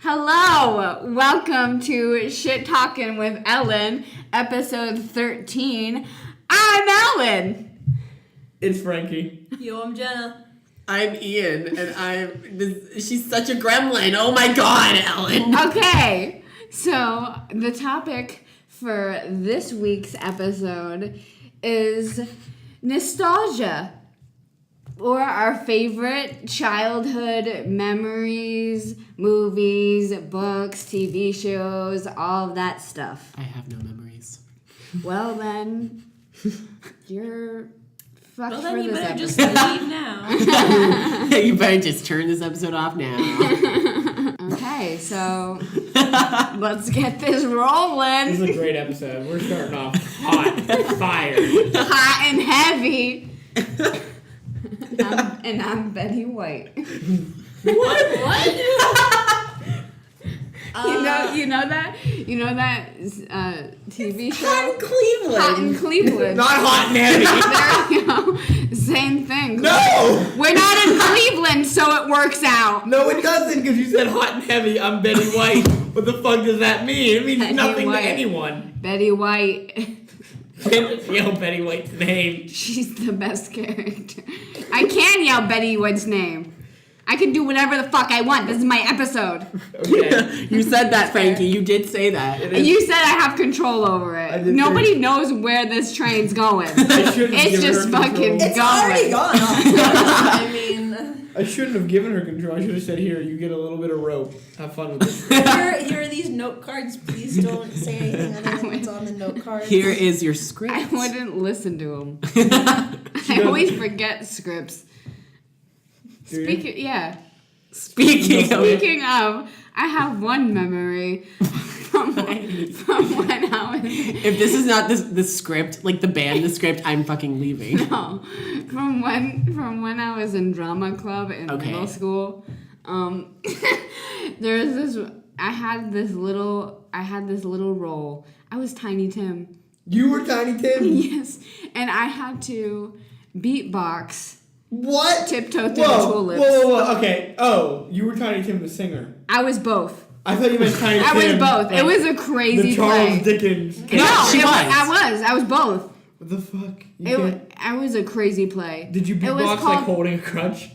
Hello! Welcome to Shit Talkin' with Ellen, episode 13. I'm Ellen! It's Frankie. Yo, I'm Jenna. I'm Ian, and she's such a gremlin. Oh my god, Ellen! Okay, so the topic for this week's episode is nostalgia. Or our favorite childhood memories, movies, books, TV shows, all of that stuff. I have no memories. Well then, you're fucked Well, for then you this better episode. just leave now. You better just turn this episode off now. Okay, so let's get this rolling. This is a great episode. We're starting off hot, fire. Hot and heavy. I'm Betty White. What? You know that TV show? Hot in Cleveland. Hot in Cleveland. Not hot and heavy. There you go. Same thing. No! We're not in Cleveland, so it works out. No, it doesn't, because you said hot and heavy. I'm Betty White. What the fuck does that mean? It means Betty nothing White. to anyone. Betty White. Can't yell Betty White's name. She's the best character. I can yell Betty White's name. I can do whatever the fuck I want. This is my episode. Okay. You said that, Frankie. You did say that. And you said I have control over I it. did Nobody knows where this train's going. I shouldn't have It's given just her fucking control. It's already going. gone. I mean, I shouldn't have given her control. I should have said, here, you get a little bit of rope. Have fun with this. here are these note cards. Please don't say anything other than what's on the note cards. Here is your script. I wouldn't listen to him. I always forget scripts. Do you? Speaking of, I have one memory from when I was if this is not the script, like the band, the script, I'm fucking leaving. no, from when I was in drama club in middle school. There was this. I had this little role. I was Tiny Tim. You were Tiny Tim? Yes, and I had to beatbox. What? Tiptoe through the tulips. Whoa. Okay. Oh, you were Tiny Tim the singer. I was both. I thought you meant Tiny I Tim. was both. It was a crazy the Charles play. Dickens. No, she I was both. What the fuck? I was a crazy play. Did you It was beatbox like called- holding a crutch?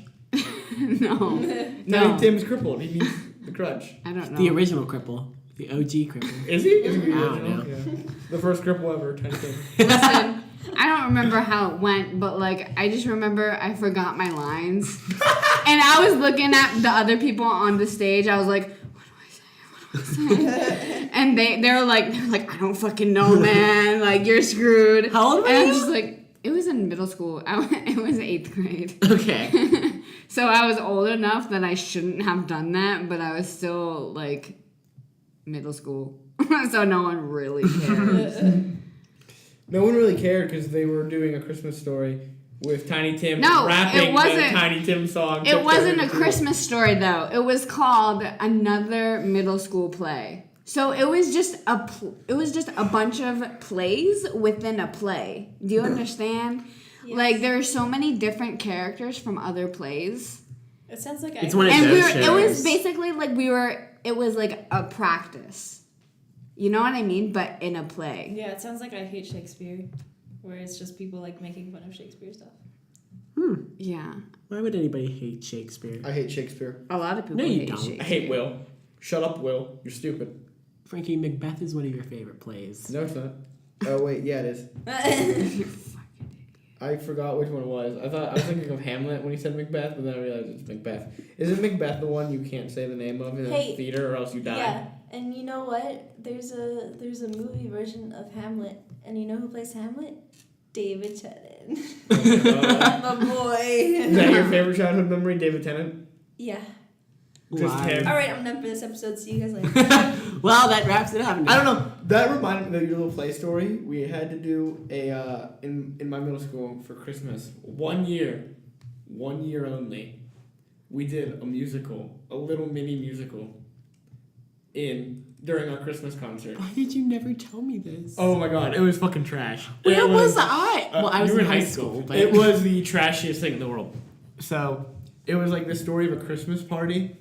No. Tiny Tim's crippled. He needs the crutch. I don't know. The original cripple. The OG cripple. Is he? Is he the I don't original? know. Yeah. The first cripple ever, Tiny Tim. Listen, I don't remember how it went, but like I just remember I forgot my lines. And I was looking at the other people on the stage. I was like, what do I say? And they were like, I don't fucking know, man. Like, you're screwed. How old were And you? I'm just like, it was in middle school. It was 8th grade. Okay. So I was old enough that I shouldn't have done that, but I was still like middle school. So no one really cared. No one really cared because they were doing a Christmas story with Tiny Tim No, rapping it wasn't. the Tiny Tim song. It wasn't a Christmas story though. It was called Another Middle School Play. So it was just a bunch of plays within a play. Do you understand? Yes. Like there are so many different characters from other plays. It sounds like It's one of And those it was shows. basically like it was like a practice. You know what I mean? But in a play. Yeah, it sounds like I hate Shakespeare, where it's just people like making fun of Shakespeare stuff. Yeah. Why would anybody hate Shakespeare? I hate Shakespeare. A lot of people No, you hate don't. Shakespeare. I hate Will. Shut up, Will. You're stupid. Frankie, Macbeth is one of your favorite plays. No, it's not. Oh, wait. Yeah, it is. I forgot which one it was. I was thinking of Hamlet when he said Macbeth, but then I realized it's Macbeth. Isn't Macbeth the one you can't say the name of in the theater or else you die? Yeah, and you know what? There's a movie version of Hamlet, and you know who plays Hamlet? David Tennant. My boy. Is that your favorite childhood memory, David Tennant? Yeah. Just Why? him. All right, I'm done for this episode. See you guys later. Well, that wraps it up. I don't know. That reminded me of your little play story. We had to do a in my middle school for Christmas. 1 year only. We did a musical, a little mini musical, during our Christmas concert. Why did you never tell me this? Oh my god, it was fucking trash. Where It was I? Well, I was you were in high school. But It was the trashiest thing in the world. So it was like the story of a Christmas party,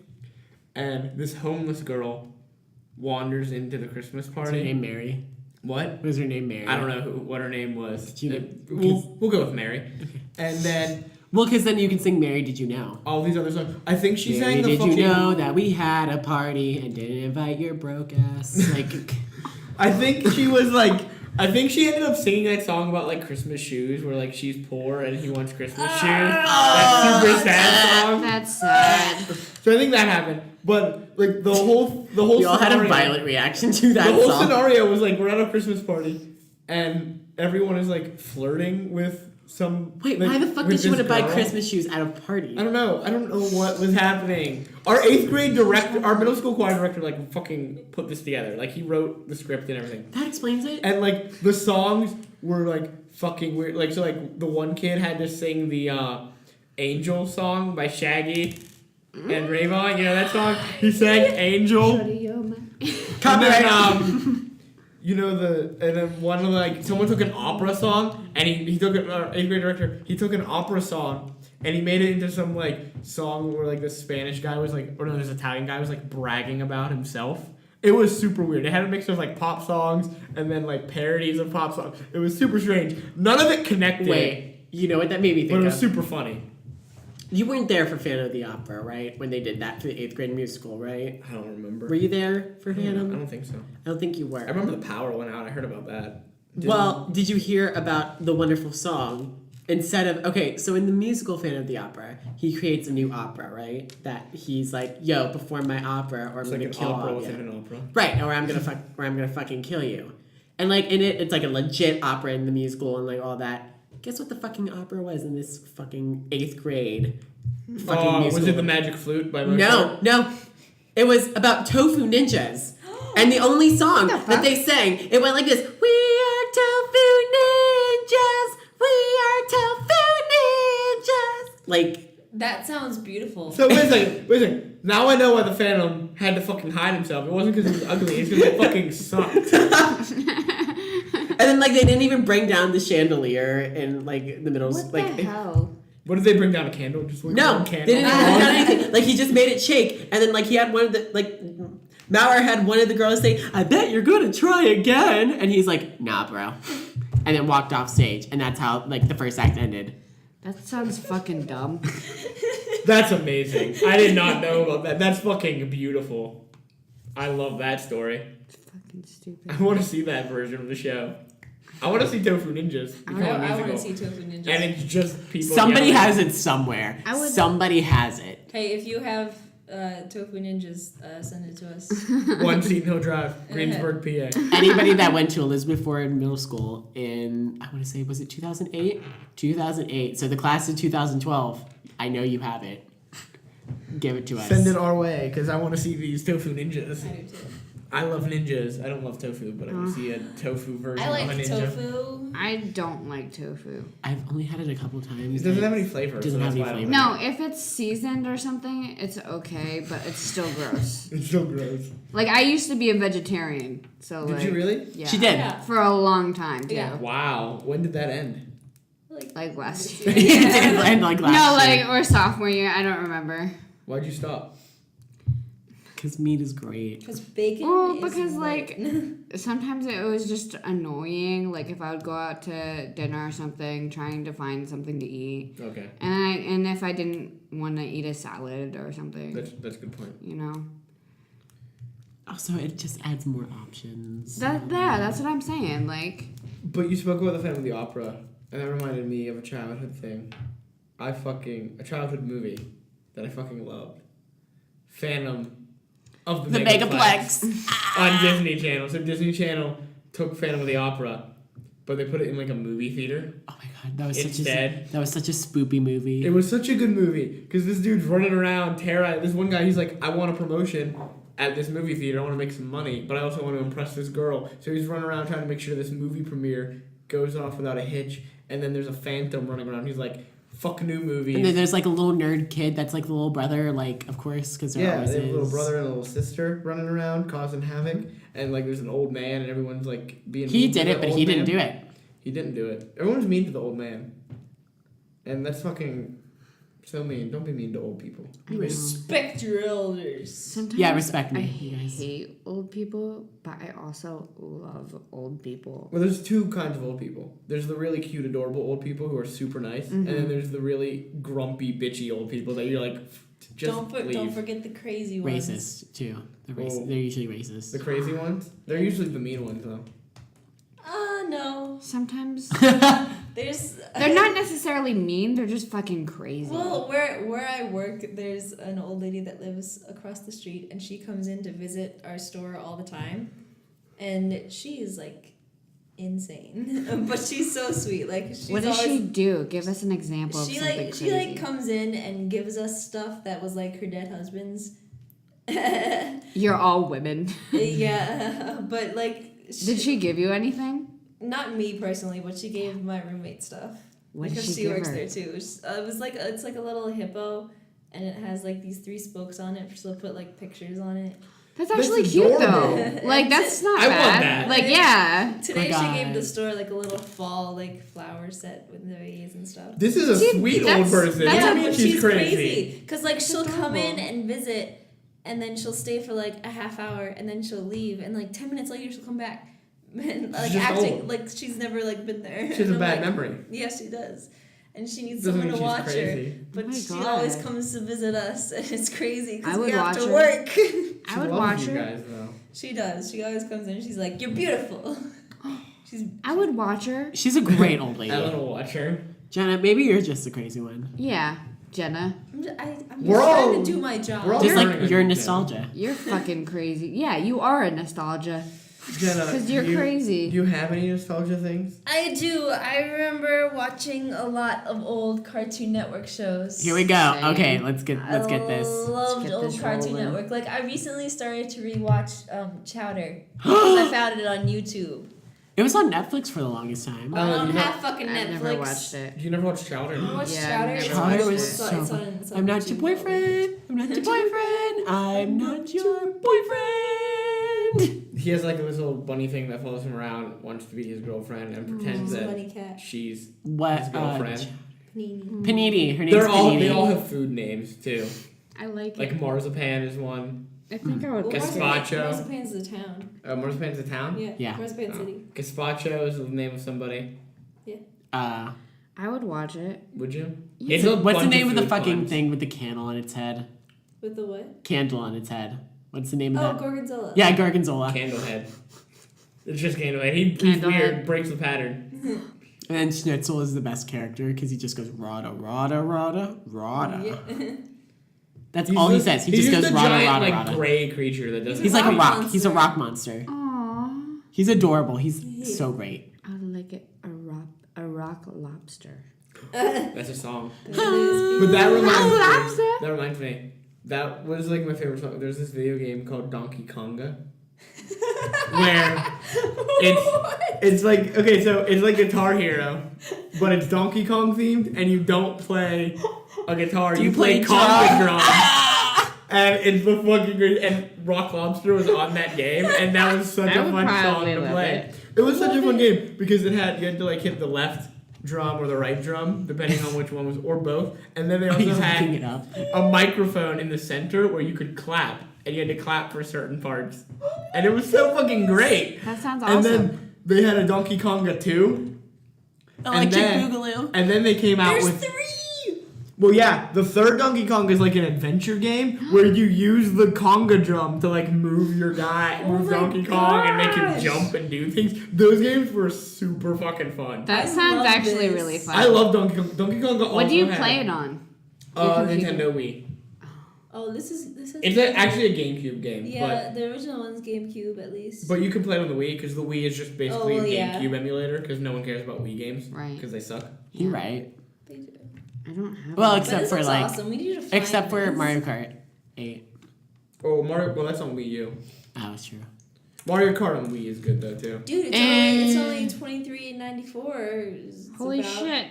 and this homeless girl wanders into the Christmas What's her party. name? Mary. What? Was her name Mary? I don't know what her name was. Did you- We'll go with Mary. And then Well, because then you can sing "Mary, Did You Know?" all these other songs. I think she Mary, sang the did fucking. you know that we had a party and didn't invite your broke ass? Like, I think she was like. I think she ended up singing that song about like Christmas shoes, where like she's poor and he wants Christmas shoes. That super sad song. That's sad. So I think that happened. But like the whole we all had a scenario- violent reaction to that The whole song. scenario was like we're at a Christmas party, and everyone is like flirting with some. Wait, like, why the fuck with did she want to this buy girl. Christmas shoes at a party? I don't know. I don't know what was happening. Our 8th grade director, our middle school choir director, like fucking put this together. Like he wrote the script and everything. That explains it. And like the songs were like fucking weird. Like so, like the one kid had to sing the "Angel" song by Shaggy and Rayvon. You know that song? He sang "Angel." And then, you know and then one of like someone took an opera song and he took it. Our 8th grade director, he took an opera song and he made it into some like song where like the Spanish guy was like, or no, this Italian guy was like bragging about himself. It was super weird. It had a mix of like pop songs and then like parodies of pop songs. It was super strange. None of it connected. Wait, you know what that made me but think it of? was super funny. You weren't there for Phantom of the Opera, right? When they did that for the 8th grade musical, right? I don't remember. Were you there for I Phantom? don't think so. I don't think you were. I remember the power went out. I heard about that. Well, did you hear about the wonderful song? Instead of, okay, so in the musical Phantom of the Opera, he creates a new opera, right? That he's like, yo, perform my opera or I'm It's gonna like an kill opera all of within you. an opera. Right, or I'm gonna fucking kill you. And like in it, it's like a legit opera in the musical and like all that. Guess what the fucking opera was in this fucking 8th grade fucking musical? Was it the Magic Flute by Mozart? No. It was about tofu ninjas. And the only song What the that fuck? they sang, it went like this. We are tofu ninjas. We are tofu ninjas. Like, That sounds beautiful. So wait a second. Now I know why the Phantom had to fucking hide himself. It wasn't because he was ugly. It's because it fucking sucked. and then like they didn't even bring down the chandelier in like the middle. What like the hell? What did they bring down? A candle? Just like no, one they candle. didn't even bring down anything. Like he just made it shake, and then like he had one of the like. Mauer had one of the girls say, I bet you're gonna try again. And he's like, nah, bro. And then walked off stage. And that's how, like, the first act ended. That sounds fucking dumb. That's amazing. I did not know about that. That's fucking beautiful. I love that story. It's fucking stupid. I want to see that version of the show. I want to see Tofu Ninjas become a I want musical. to see Tofu Ninjas. And it's just people. Somebody yelling. has it somewhere. I would- Somebody has it. Hey, if you have Tofu Ninjas, send it to us. 1 Seton Hill Drive, Greensburg, PA. Anybody that went to Elizabeth Ford Middle School in, I want to say, was it 2008? 2008. So the class of 2012, I know you have it. Give it to us. Send it our way, because I want to see these Tofu Ninjas. I do too. I love ninjas. I don't love tofu, but I want to see a tofu version I of a like ninja. tofu. I don't like tofu. I've only had it a couple times. It doesn't have any flavor. Doesn't so have that's any why I don't flavor. like No, if it's seasoned or something, it's okay, but it's still gross. it. It's so gross. Like I used to be a vegetarian, so Did like you really? yeah, She did. Yeah. for a long time too. Yeah. Wow. When did that end? Like last It year. didn't end like No, last like year. or sophomore year. I don't remember. Why'd you stop? Because meat is great. Because bacon Well, is because lit. like sometimes it was just annoying. Like if I would go out to dinner or something, trying to find something to eat, Okay. and if I didn't want to eat a salad or something, That's a good point. you know. Also, it just adds more options. That's what I'm saying. Like But you spoke about the Phantom of the Opera, and that reminded me of a childhood thing. A childhood movie that I fucking loved. Phantom of the Megaplex. on Disney Channel. So Disney Channel took Phantom of the Opera, but they put it in like a movie theater. Oh my god, that was Instead. that was such a spoopy movie. It was such a good movie because this dude's running around, this one guy, he's like, I want a promotion at this movie theater. I want to make some money, but I also want to impress this girl. So he's running around trying to make sure this movie premiere goes off without a hitch. And then there's a phantom running around. He's like, fuck new movies. And then there's like a little nerd kid that's like the little brother, like of course, because there Yeah, always they have a little is. brother and a little sister running around causing havoc. And like there's an old man and everyone's like being He mean to did the it, but old he didn't man. do it. He didn't do it. Everyone's mean to the old man. And that's fucking So mean. Don't be mean to old people. I know. Respect your elders. Sometimes Yeah, respect me, I you guys. hate old people, but I also love old people. Well, there's two kinds of old people. There's the really cute, adorable old people who are super nice, and then there's the really grumpy, bitchy old people that you're like, just leave. Don't forget the crazy ones. Racist too. They're Oh. They're usually racist. The crazy ones. They're usually the mean ones, though. No. Sometimes There's. they're not necessarily mean. They're just fucking crazy. Well, where I work, there's an old lady that lives across the street, and she comes in to visit our store all the time, and she is like insane, but she's so sweet. Like she's What does always, she do? Give us an example of She something like crazy. she like comes in and gives us stuff that was like her dead husband's. You're all women. Yeah, but like. Did she give you anything? Not me personally, but she gave my roommate stuff. What did because she she give works her? there too. It was like it's like a little hippo, and it has like these 3 spokes on it. She'll put like pictures on it. That's That's actually cute adorable. though. Like that's not I want bad. that. Like yeah. Today Oh, she gave the God. store like a little fall like flower set with the vase and stuff. This is a See, sweet old that's- person. that's What do you a- mean but she's crazy? Cause like she'll come in adorable. and visit, and then she'll stay for like a half hour, and then she'll leave, and like 10 minutes later she'll come back, and like just acting old. like she's never like been there. She has a And I'm bad like, memory. Yes, she does. And she needs Doesn't someone mean to she's watch crazy. her. But Oh my she God. always comes to visit us, and it's crazy I because would we have watch to her. work. She I would loves watch you her. guys, though. She does. She always comes in and she's like, "You're beautiful." She's I would watch her. She's a great old lady. Ellen will watch her. Jenna, maybe you're just the crazy one. Yeah, Jenna. I'm just We're all- trying to do my job. we're all Just learning like on your you, nostalgia. You're fucking crazy. Yeah, you are a nostalgia. Jenna, 'Cause you're do you- crazy. Do you have any nostalgia things? I do. I remember watching a lot of old Cartoon Network shows. Here we go. Same. Okay, let's get I this. loved get old this Cartoon rolling. Network. Like I recently started to rewatch Chowder because I found it on YouTube. It was on Netflix for the longest time. Oh, I you don't know- have fucking I've Netflix. never watched it. You never watched Chowder? I watched Yeah, Chowder. I've never Chowder watched was it. so it's fun. on, it's on I'm not your YouTube. boyfriend. I'm not your boyfriend. I'm not your boyfriend. He has like this little bunny thing that follows him around, wants to be his girlfriend, and pretends It's a that bunny cat. she's What? his girlfriend. Panini. Panini. Her name's Panini. They all have food names too. I like Like it. Marzipan is one. I think I would. Well, watch it. Gazpacho. Marzipan's the town. Marzipan's a town. Yeah. Yeah. Marzipan Oh. City. Gazpacho is the name of somebody. Uh, I would watch it. Would you? Yeah. It's a what's the bunch name of the food fucking puns. thing with the candle on its head? With the what? Candle on its head. What's the name Oh, of that? Gorgonzola. Yeah, Gorgonzola. Candlehead. It's just Candlehead. He's Candlehead. weird, breaks the pattern. And then Schnitzel is the best character because he just goes rada rada rada rada. Yeah. That's He's all he the- says. He he's just goes the rada giant, rada like, rada. gray creature that doesn't. He's like a rock rock. He's a monster. rock monster. Aww. He's adorable. He's so great. I like it. A rock lobster. That's a song. But But that reminds me. lobster. That reminds me. That was like my favorite song. There's this video game called Donkey Konga. Where it's like, okay, so it's like Guitar Hero, but it's Donkey Kong themed, and you don't play a guitar, you play conga drums. And it's the fucking great. And Rock Lobster was on that game, and that was such I a would fun song probably to love play. it. It was such a fun game because you had to like hit the left drum or the right drum, depending on which one was, or both. And then they also He's had looking it up. a microphone in the center where you could clap, and you had to clap for certain parts. And it was so fucking great. That sounds And awesome. then they had a Donkey Konga 2. Electric then- Boogaloo. And then they came out There's with 3! well, yeah, the third Donkey Kong is like an adventure game where you use the conga drum to like move your guy, move my Donkey Kong and make him gosh. jump and do things. Those games were super fucking fun. That I sounds love actually this. really fun. I love Donkey Kong. Donkey Kong also What do you had, play it on? Your computer? Nintendo Wii. Oh, this is. It's actually a GameCube game, Yeah, the original one's GameCube at least. but you can play it on the Wii because the Wii is just basically Oh, a yeah. GameCube emulator because no one cares about Wii games Right. because they suck. You're right. They do. I don't have. Well, one. except But this for looks like, awesome. We need to find except for this. Mario Kart 8. Oh, Mario. Well, that's on Wii U. Oh, that's true. Mario Kart on Wii is good though too. Dude, it's only $23.94. Holy shit!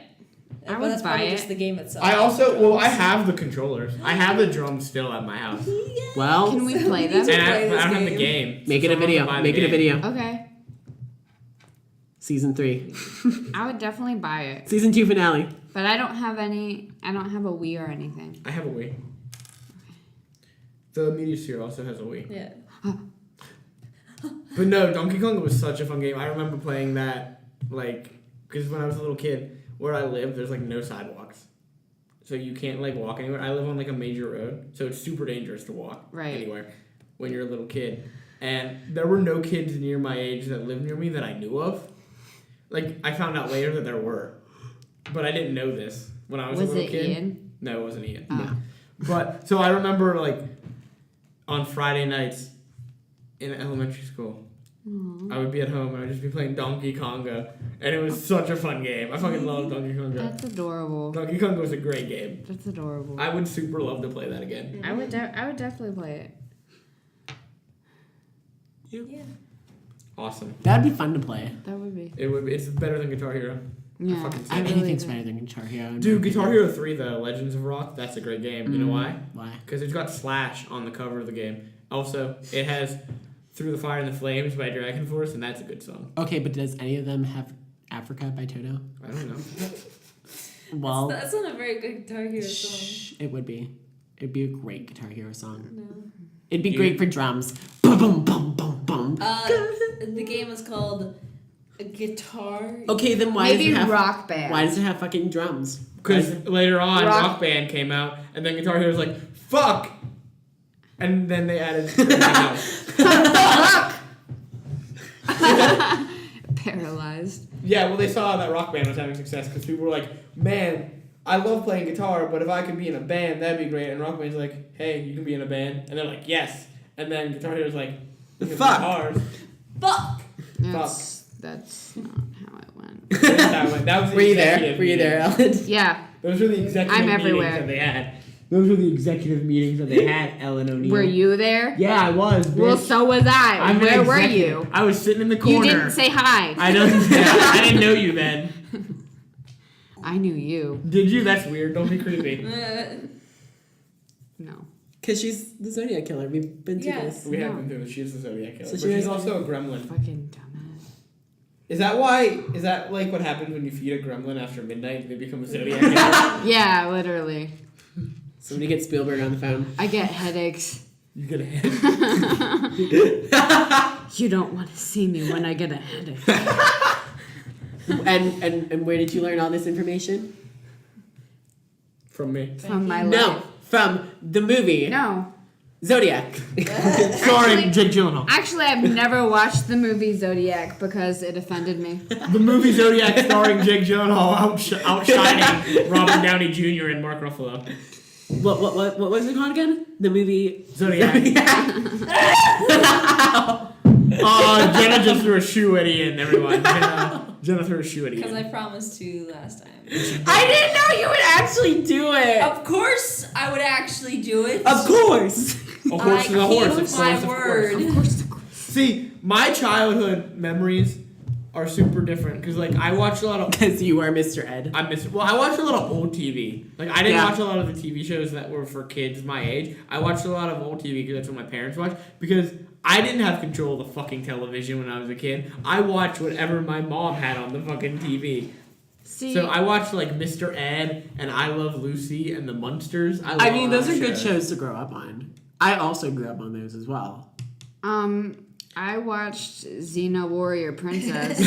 I But would that's buy probably it. just the game itself. I also I have the controllers. I have the drums still at my house. Well, Can we play them? to And play I this don't have the game. game. make so it a someone video. can buy the Make it a game. video. Okay, Season 3. I would definitely buy it. Season 2 finale. But I don't have any. I don't have a Wii or anything. I have a Wii. The Media Sphere also has a Wii. Yeah. But no, Donkey Kong was such a fun game. I remember playing that, like, because when I was a little kid, where I live, there's, like, no sidewalks. So you can't, like, walk anywhere. I live on, like, a major road, so it's super dangerous to walk anywhere when you're a little kid. And there were no kids near my age that lived near me that I knew of. Like, I found out later that there were. But I didn't know this when I was a little kid. Was it Ian? No, it wasn't Ian. Oh. No. But, so I remember, like, on Friday nights in elementary school, I would be at home and I'd just be playing Donkey Konga. And it was such a fun game. I fucking love Donkey Konga. That's adorable. Donkey Konga was a great game. That's adorable. I would super love to play that again. I would definitely play it. Yeah. Awesome. That'd be fun to play. That would be. It would. It's better than Guitar Hero. Yeah. fucking I have really anything's do. better than Guitar Hero. Dude, Guitar Hero 3 though, Legends of Rock, that's a great game. You know why? Why? Because it's got Slash on the cover of the game. Also, it has Through the Fire and the Flames by Dragon Force, and that's a good song. Okay, but does any of them have Africa by Toto? I don't know. Well, That's not a very good Guitar Hero song. shh, it would be. It'd be a great Guitar Hero song. No. It'd be great for drums. Boom, boom, boom, boom, boom. The game is called a Guitar. Okay, then why Maybe does it have Rock Band. Why does it have fucking drums? Because later on, Rock- Rock Band came out, and then Guitar Hero was like, fuck! And then they added everything else. Paralyzed. Yeah, well, they saw that Rock Band was having success because people were like, man, I love playing guitar, but if I could be in a band, that'd be great. And Rock Band's like, hey, you can be in a band. And they're like, yes. And then Guitar Hero's like, Fuck. Guitars. Fuck! That's not how it went. That was the Were you there? executive Were you there, meeting. Ellen? Yeah. Those were the executive I'm meetings everywhere. that they had. Those were the executive meetings that they had, Ellen O'Neill. Were you there? Yeah, I was. Bitch. Well, so was I. I'm an Where were executive. you? I was sitting in the corner. You didn't say hi. I don't. I didn't know you then. I knew you. Did you? That's weird. Don't be creepy. No. Because she's the Zodiac Killer. We've been through Yes. this. We have been through this. She is the Zodiac Killer. So But she she's was- also a gremlin. Fucking dumbass. Is that why? Is that like what happens when you feed a gremlin after midnight? They become a Zodiac Killer. Yeah, literally. Somebody get Spielberg on the phone. I get headaches. You get a head. You don't want to see me when I get a headache. And where did you learn all this information? From me. From my No, life. from the movie No. Zodiac. Starring Jake Gyllenhaal. Actually, I've never watched the movie Zodiac because it offended me. The movie Zodiac starring Jake Gyllenhaal outshining Robert Downey Jr. and Mark Ruffalo. What was it called again? The movie Zodiac. Jenna just threw a shoe at Ian, everyone. Jenna threw a shoe at Because Ian. I promised to last time. I didn't know you would actually do it. Of course, I would actually do it. Of course. A horse is a horse, of keep my course, of course. word. See, my childhood memories are super different because, like, I watched a lot of. Because you are Mr. Ed. I watched a lot of old TV. Like, I didn't Yeah. watch a lot of the TV shows that were for kids my age. I watched a lot of old TV because that's what my parents watched. Because I didn't have control of the fucking television when I was a kid. I watched whatever my mom had on the fucking TV. See, So I watched, like, Mr. Ed and I Love Lucy and the Munsters. I mean, those are good shows to grow up on. I also grew up on those as well. I watched Xena Warrior Princess,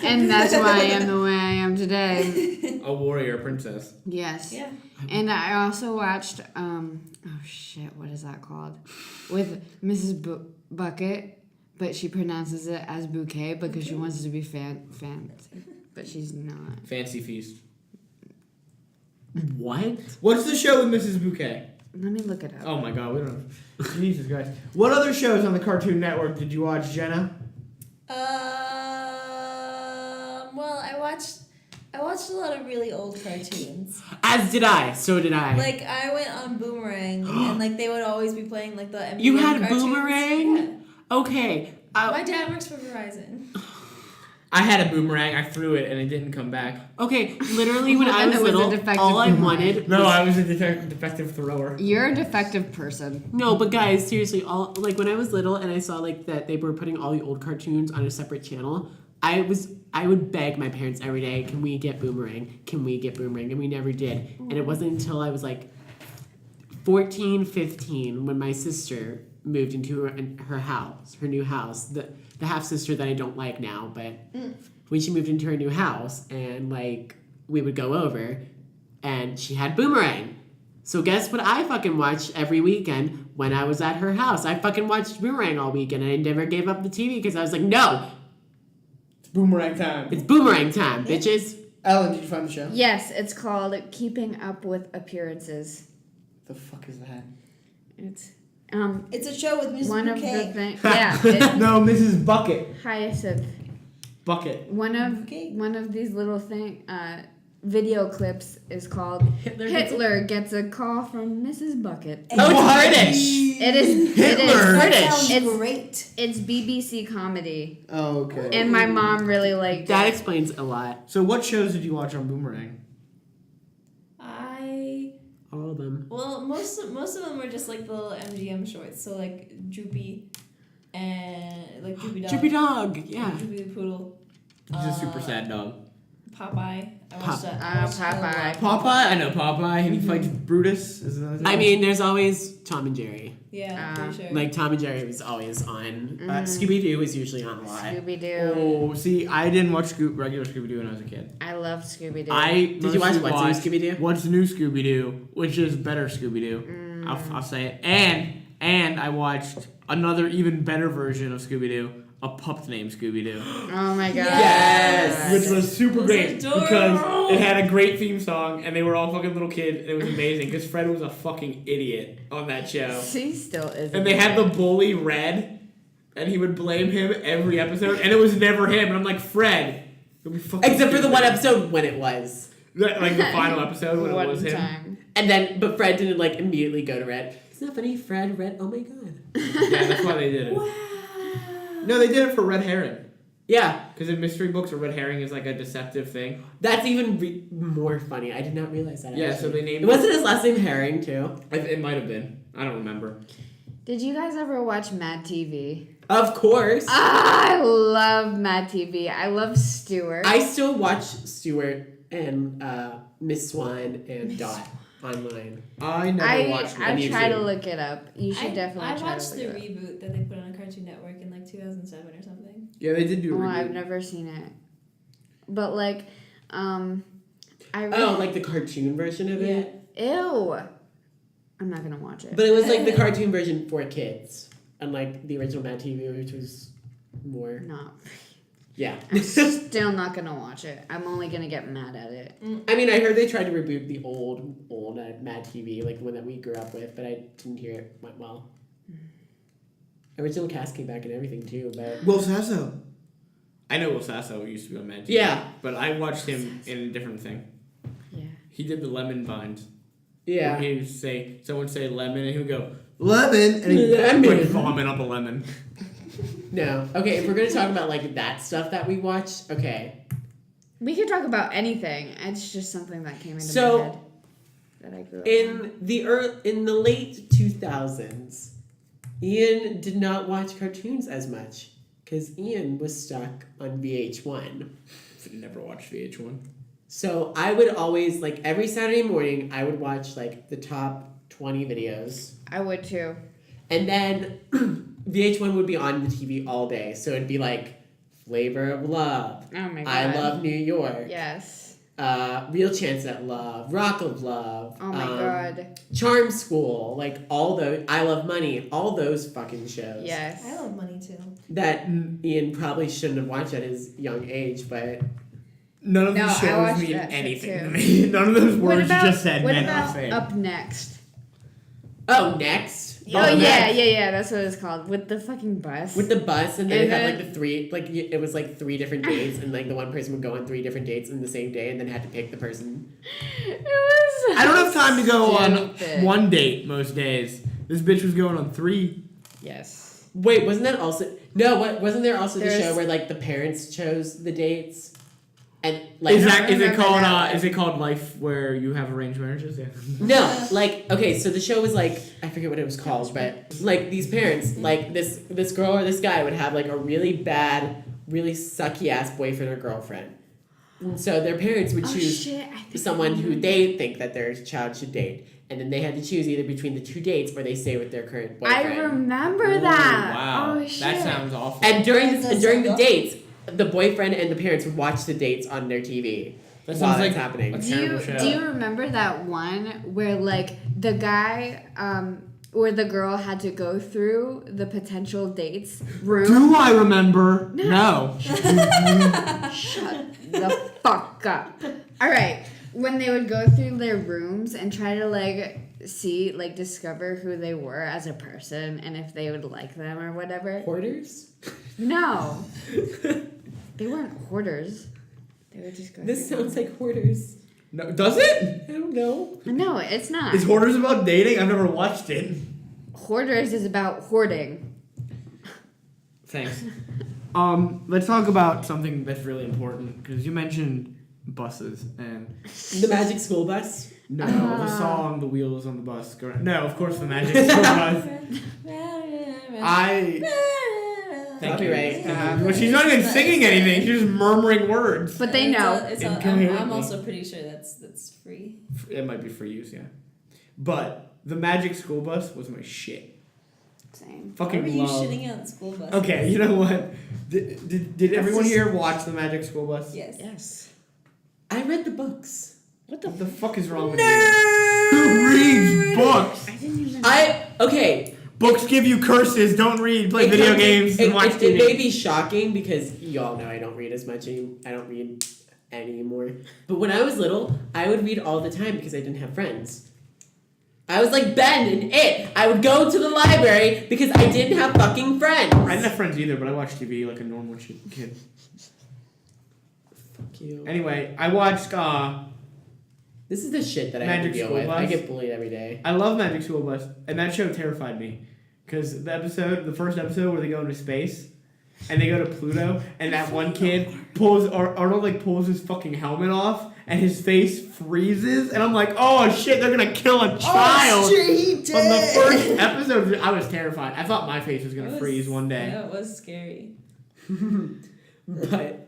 and that's why I am the way I am today. A warrior princess. Yes. Yeah. And I also watched, oh shit, what is that called? With Mrs. Bucket, but she pronounces it as bouquet because she wants to be fancy, but she's not. Fancy Feast. What? What's the show with Mrs. Bouquet? Let me look it up. Oh my god, we don't. Jesus Christ. What other shows on the Cartoon Network did you watch, Jenna? Well, I watched a lot of really old cartoons. As did I. So did I. Like I went on Boomerang, and like they would always be playing like the MTV You had cartoons. Boomerang? Yeah. Okay. My dad works for Verizon. I had a boomerang. I threw it and it didn't come back. Okay. Literally, when I And was it was a little, defective all I boomerang. wanted. No, was- I was a defective thrower. You're a defective person. No, but guys, seriously, when I was little and I saw like that they were putting all the old cartoons on a separate channel, I was I would beg my parents every day, can we get Boomerang? Can we get Boomerang? And we never did. And it wasn't until I was like 14, 15, when my sister moved into her house, her new house, the half sister that I don't like now, but when she moved into her new house, and like we would go over, and she had Boomerang. So guess what I fucking watched every weekend when I was at her house? I fucking watched Boomerang all weekend, and I never gave up the TV because I was like, no, It's Boomerang time. it's Boomerang time, bitches. Ellen, did you find the show? Yes, it's called Keeping Up with Appearances. The fuck is that? It's a show with Mrs. one Bouquet. of the things. Yeah, No, Mrs. Bucket. Hyacinth. Bucket. One of these little video clips is called Hitler gets a call from Mrs. Bucket. Oh, it's British. It is Hitler. That sounds It's- great. It's BBC comedy, Oh, okay. and my mom really liked That it. explains a lot. So what shows did you watch on Boomerang? All of them. Well, most of them were just like the little MGM shorts. So like Droopy, and like Droopy Dog. Droopy Dog, yeah. Droopy the Poodle. He's a super sad dog. Popeye. I watched that. I watched Popeye. Popeye? I know Popeye, and he fights Brutus. Isn't that his I name? mean, there's always Tom and Jerry. Yeah, pretty sure. Like, Tom and Jerry was always on. Scooby-Doo was usually on a lot. Scooby Doo. Oh, see, I didn't watch regular Scooby-Doo when I was a kid. I loved Scooby Doo. Did you watch mostly What's New Scooby-Doo? What's New Scooby-Doo, which is better Scooby-Doo. I'll say it. And I watched another even better version of Scooby-Doo, a pup named Scooby-Doo. Oh my god. Yes! Which was super It was great adorable. because it had a great theme song and they were all fucking little kids and it was amazing because Fred was a fucking idiot on that show. She still is. And they had the bully Red and he would blame him every episode and it was never him. And I'm like, Fred, you'll be fucking Except for the stupid. one episode when it was. Like the final episode when One it was him. time. And then, but Fred didn't like immediately go to Red. It's not funny, Fred, Red, oh my god. Yeah, that's why they did it. Wow. No, they did it for Red Herring. Yeah, Because in mystery books, a red herring is like a deceptive thing. that's even more funny. I did not realize that. Yeah, actually. so they named It wasn't his last name Herring, too. It might have been. I don't remember. Did you guys ever watch Mad TV? Of course. I love Mad TV. I love Stewart. I still watch Stewart and Miss Swan and Dot online. I never watched it. I you try too. to look it up. You should definitely I try watched to the look it up. reboot that they put on Cartoon Network in like 2007 or something. Yeah, they did do a Oh, I've reboot. never seen it. But like, I Oh, like the cartoon version of it? ew. I'm not gonna watch it. But it was like the cartoon version for kids. Unlike the original Mad TV, which was more. No. Yeah. I'm still not gonna watch it. I'm only gonna get mad at it. I mean, I heard they tried to reboot the old Mad TV, like the one that we grew up with, but I didn't hear it went well. Original cast came back and everything too, but Will Sasso. I know Will Sasso used to be on Mad TV. Yeah. But I watched him in a different thing. Yeah. He did the lemon vines. yeah. Where he would say, someone would say lemon, and he would go, lemon, and he'd Lemon. like vomit up a lemon. No. Okay, if we're gonna talk about like that stuff that we watched, okay. We could talk about anything. It's just something that came into So, my head that I grew up on. In the late 2000s, Ian did not watch cartoons as much because Ian was stuck on VH1. Never watched VH1. So I would always, like, every Saturday morning, I would watch, like, the top 20 videos. I would too. And then VH1 would be on the TV all day. So it'd be, like, Flavor of Love, Oh my god. I Love New York, Yes. Real Chance at Love, Rock of Love. Oh my god. Charm School, like, all those, I Love Money, all those fucking shows. Yes. I love money too. That Ian probably shouldn't have watched at his young age, but... None of No, these I shows watched mean that shit anything too. to me. None of those words you just said what meant about nothing. Up Next? Oh, Next? Oh, Next. yeah, that's what it's called. With the fucking bus. With the bus, and then it had And like the three, like it was like 3 different dates, and like the one person would go on 3 different dates in the same day, and then had to pick the person. It was. I don't have time to go on stupid. one date most days. This bitch was going on 3. Yes. Wait, wasn't that also? No, what wasn't there also the There's- show where like the parents chose the dates, and like Is I it remember called that one. is it called Life Where You Have Arranged Marriages? Yeah. no, like okay, so the show was like I forget what it was called, but like these parents, like this girl or this guy would have like a really bad really sucky ass boyfriend or girlfriend. So their parents would choose someone who they think that their child should date. And then they had to choose either between the two dates or they stay with their current boyfriend. I remember that. Wow. Oh shit. That sounds awful. And during the go? dates, the boyfriend and the parents would watch the dates on their TV. That while sounds that's like happening. a Do terrible you, show. do you remember that one where like the guy or the girl had to go through the potential dates room? Do I remember? No. Shut the fuck up. All right. When they would go through their rooms and try to like see, like discover who they were as a person and if they would like them or whatever. Hoarders? No. They weren't hoarders. They were just going This through sounds like hoarders. No, does it? I don't know. No, it's not. Is Hoarders about dating? I've never watched it. Hoarders is about hoarding. Thanks. Let's talk about something that's really important because you mentioned buses and The Magic School Bus? no, the song "The Wheels on the Bus." No, of course the Magic School Bus. Thank you. Copyright. Well, she's not even singing anything; she's just murmuring words. But they know. I'm also pretty sure that's free. It might be for use, yeah. But the Magic School Bus was my shit. Same. Why Fucking were you love. shitting out the school bus? Okay, you know what? Did everyone here watch the Magic School Bus? Yes. Yes. I read the books. What the fuck is wrong with you? Who reads books? I didn't even. Okay. Books give you curses. Don't read. Play video games and watch It TV. may be shocking because y'all know I don't read as much. I don't read anymore. But when I was little, I would read all the time because I didn't have friends. I was like Ben and It. I would go to the library because I didn't have fucking friends. I didn't have friends either, but I watched TV like a normal kid. Fuck you. Anyway, I watched. This is the shit that I have to Magic deal School with. I Bus. get bullied every day. I love Magic School Bus, and that show terrified me because the first episode where they go into space. And they go to Pluto, and that one kid Arnold pulls his fucking helmet off, and his face freezes, and I'm like, oh shit, they're gonna kill a child. Oh shit, he did. From the first episode, I was terrified. I thought my face was gonna freeze one day. Yeah, it was scary. But,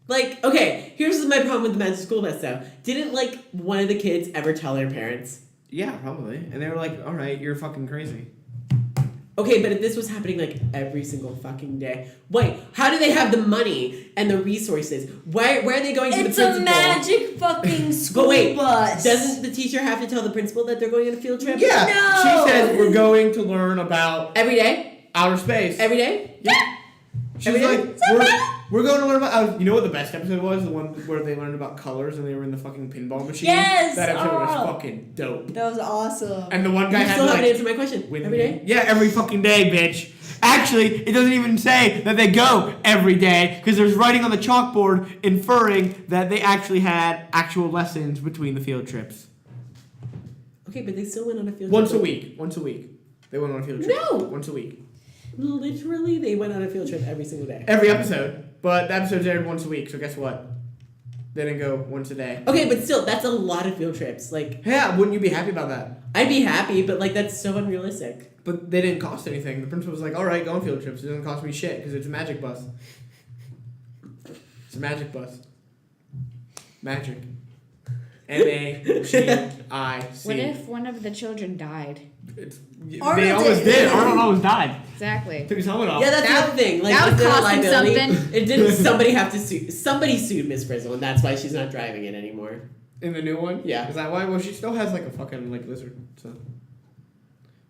like, okay, here's my problem with the Magic School Bus, though. Didn't, like, one of the kids ever tell their parents? Yeah, probably. And they were like, all right, you're fucking crazy. Okay, but if this was happening, like, every single fucking day, wait, how do they have the money and the resources? Where are they going to the It's principal? a magic fucking school But wait, bus. doesn't the teacher have to tell the principal that they're going on a field trip? Yeah. No. She says we're going to learn about Every day? outer space. Every day? She's Every day? like, we're going to learn about. You know what the best episode was? The one where they learned about colors and they were in the fucking pinball machine. Yes! That episode was Oh. fucking dope. That was awesome. And the one guy You had still haven't like. answered my question. with Every me. day? Yeah, every fucking day, bitch. Actually, it doesn't even say that they go every day because there's writing on the chalkboard inferring that they actually had actual lessons between the field trips. Okay, but they still went on a field Once trip. a week. Once a week. They went on a field trip. No! Once a week. Literally, they went on a field trip every single day. Every episode. But the episodes aired once a week, so guess what? They didn't go once a day. Okay, but still, that's a lot of field trips. Like, Yeah, wouldn't you be happy about that? I'd be happy, but like, that's so unrealistic. But they didn't cost anything. The principal was like, all right, go on field trips. It doesn't cost me shit because it's a magic bus. It's a magic bus. Magic. M-A-G-I-C. What if one of the children died? They Arnold almost did. did. Arnold almost died. Exactly. Took his helmet off. Yeah, that's That- the other thing. Like, that is would there a cost him liability? something. It didn't somebody have to sue? Somebody sued Miss Frizzle, and that's why she's not driving it anymore. In the new one? Yeah. Is that why? Well, she still has like a fucking like lizard. So.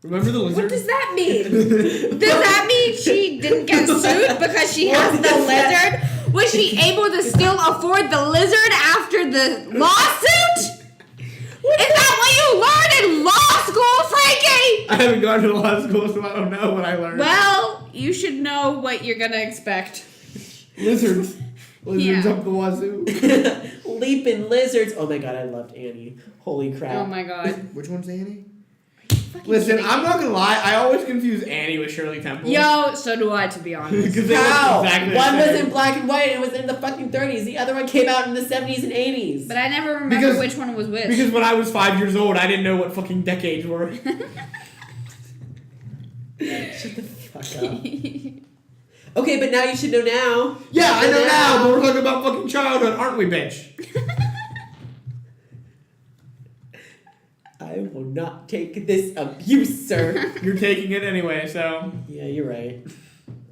Remember the lizard? What does that mean? Does that mean she didn't get sued because she has the lizard? Was she able to still afford the lizard after the lawsuit? Is that what you learned in law school, Frankie? I haven't gone to law school, so I don't know what I learned. Well, you should know what you're gonna expect. Lizards. Lizards Yeah. up the wazoo. Leaping lizards. Oh my god, I loved Annie. Holy crap. Oh my god. Which one's Annie? Fucking Listen, kidding I'm me? not gonna lie. I always confuse Annie with Shirley Temple. Yo, so do I, to be honest. Because they How? look exactly the One was same. in black and white and it was in the fucking 30s. The other one came out in the 70s and 80s. But I never remember Because- which one was which. Because when I was 5 years old, I didn't know what fucking decades were. Shut the fuck up. Okay, but now you should know now. Yeah, I know now, but we're talking about fucking childhood, aren't we, bitch? I will not take this abuse, sir. You're taking it anyway, so. Yeah, you're right.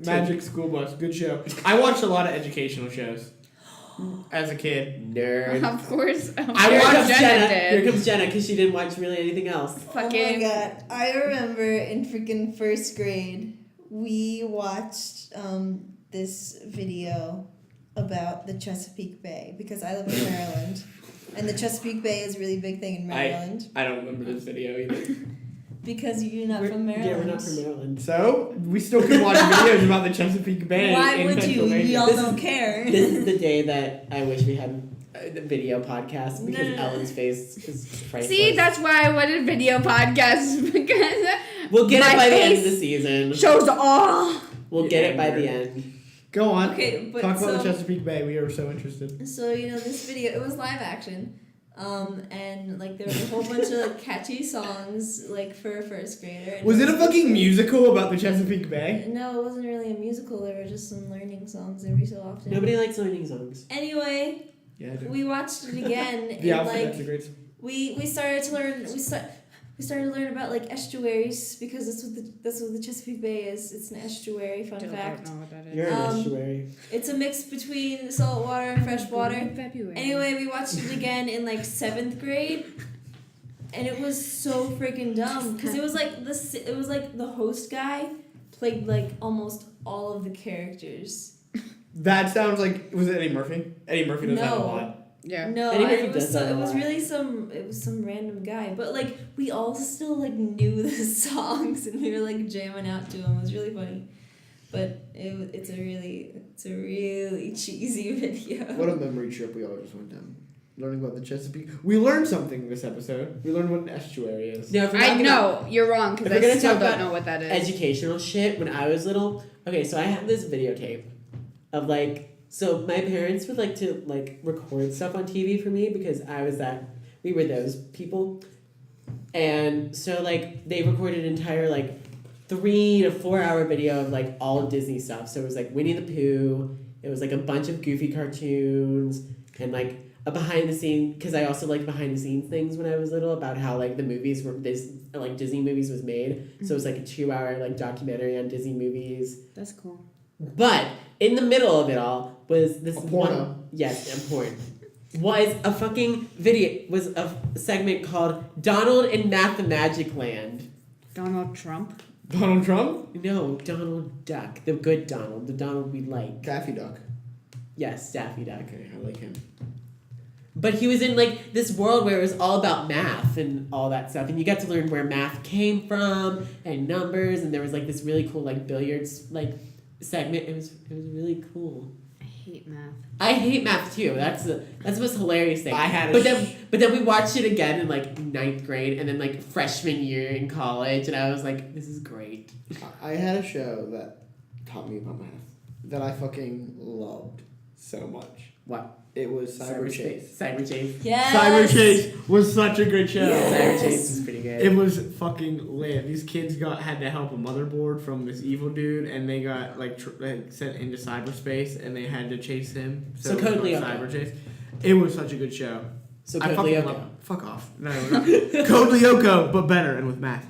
Magic School Bus, good show. I watched a lot of educational shows as a kid. Nerd. Of course. Here Here comes Jenna. did. Here comes Jenna because she didn't watch really anything else. Oh my Fucking. god. I remember in freaking first grade, we watched this video about the Chesapeake Bay because I live in Maryland. And the Chesapeake Bay is a really big thing in Maryland. I don't remember this video either. Because you're not from Maryland. Yeah, we're not from Maryland. So, we still can watch videos about the Chesapeake Bay Why in would you? Pennsylvania. We all This don't is- care. This is the day that I wish we had a video podcast because No. Ellen's face is priceless. See, that's why I wanted video podcasts because We'll get my it by the end of face the season. shows all. We'll get it by the end. Go on. Okay, but Talk about the so- Chesapeake Bay. We are so interested. So this video, it was live action, and like there was a whole bunch of like catchy songs like for a first grader. And Was it a fucking musical about the Chesapeake Bay? No, it wasn't really a musical. There were just some learning songs every so often. Nobody likes learning songs. Anyway, Yeah, I do. we watched it again, The and outfit, that's a like great. we started to learn. We started to learn about like estuaries because that's what the Chesapeake Bay is. It's an estuary. Fun fact. Don't know what that is. You're an Um, estuary. It's a mix between salt water and fresh water. February. Anyway, we watched it again in like 7th grade, and it was so freaking dumb because it was like the host guy played like almost all of the characters. That sounds like, was it Eddie Murphy? Eddie Murphy does that a No. lot. Yeah. No, Eddie Murphy it was does that a it was lot. really some random guy, but like we all still like knew the songs and we were like jamming out to them. It was really funny, but it's a really cheesy video. What a memory trip we all just went down. Learning about the Chesapeake. We learned something this episode. We learned what an estuary is. Now, if we're I talking about know you're wrong because if we're I gonna still talk don't about know what that is. educational shit when I was little. Okay, so I have this videotape of like, so my parents would like to like record stuff on TV for me because we were those people. And so like they recorded an entire like 3 to 4 hour video of like all of Disney stuff. So it was like Winnie the Pooh, it was like a bunch of Goofy cartoons and like a behind the scenes, because I also liked behind the scenes things when I was little about how like the movies were Disney movies was made. So it was like a 2 hour like documentary on Disney movies. That's cool. But in the middle of it all was this A porno. one, yes, and porn, was a fucking video, was a segment called Donald in Mathemagic Land. Donald Trump. Donald Trump? No, Donald Duck, the good Donald, the Donald we like. Daffy Duck. Yes, Daffy Duck. Okay, I like him. But he was in like this world where it was all about math and all that stuff, and you got to learn where math came from and numbers, and there was like this really cool like billiards like segment. It was really cool. I hate math. I hate math too. That's the most hilarious thing. I had a but then we watched it again in like 9th grade and then like freshman year in college, and I was like, this is great. I had a show that taught me about math that I fucking loved so much. What? It was Cyber Chase. Cyber Chase. Yes. Cyber Chase was such a good show. Yes. Cyber Chase is pretty good. It was fucking lit. These kids had to help a motherboard from this evil dude, and they got like sent into cyberspace, and they had to chase him. So it was Code called Lyoko. Cyber Chase. It was such a good show. So I Code fucking Lyoko. love- Fuck off. No, not. Code Lyoko, but better and with math.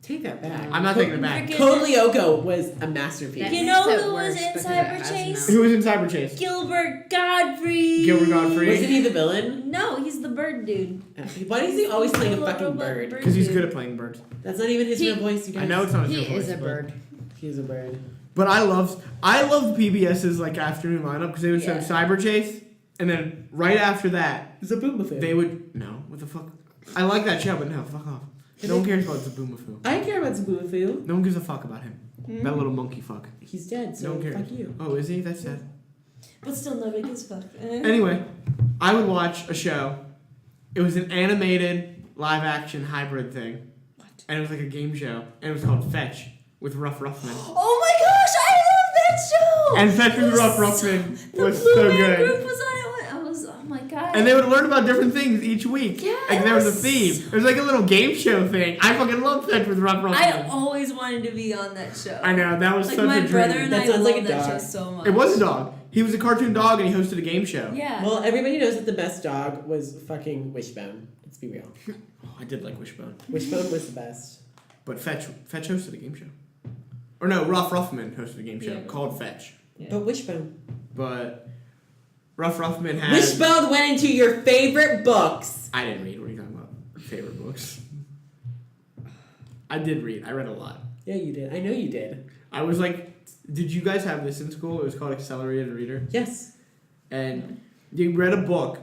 Take that back. I'm not taking it back. Freaking- Code Lyoko was a masterpiece. That You makes know it who was worse in because it Cyber has Chase? no- Who was in Cyber Chase? Gilbert Godfrey. Gilbert Godfrey. Wasn't he the villain? No, he's the bird dude. Why is he always playing a Little fucking robot bird? Because he's dude. good at playing birds. That's not even his He- real voice. You guys. I know it's not his He real voice, is a but- bird. He's a bird. But I loved PBS's like afternoon lineup because they would show Yeah. Cyber Chase, and then right after that It's a boomafoo. they would what the fuck. I like that show, but no, fuck off. No one cares about Zaboomafoo. I care about Zaboomafoo. No one gives a fuck about him. That little monkey fuck. He's dead, so No one cares. fuck you. Oh, is he? That's sad. But still, nobody gives a fuck. Anyway, I would watch a show. It was an animated live action hybrid thing. What? And it was like a game show. And it was called Fetch with Rough Ruffman. Oh my gosh, I love that show! And Fetch It with was Rough so- Ruffman The was Blue so Man good. Group was on it. I was, oh my god. And they would learn about different things each week. Like there was a theme. Yes. There was like a little game show thing. I fucking love Fetch with Rough I Ruffman. always wanted to be on that show. I know, that was Like such my a dream. brother and That I sounds like love a that dog. show so much. It was a dog. He was a cartoon dog and he hosted a game show. Yeah. Well, everybody knows that the best dog was fucking Wishbone. Let's be real. Oh, I did like Wishbone. Wishbone was the best. But Fetch hosted a game show. Or no, Rough Ruffman hosted a game show Yeah. called Fetch. Yeah. But Wishbone. But Rough Ruffman had... Wishbone went into your favorite books. I didn't read. What are you talking about? Favorite books? I did read. I read a lot. Yeah, you did. I know you did. I was like... Did you guys have this in school? It was called Accelerated Reader. Yes. And you read a book,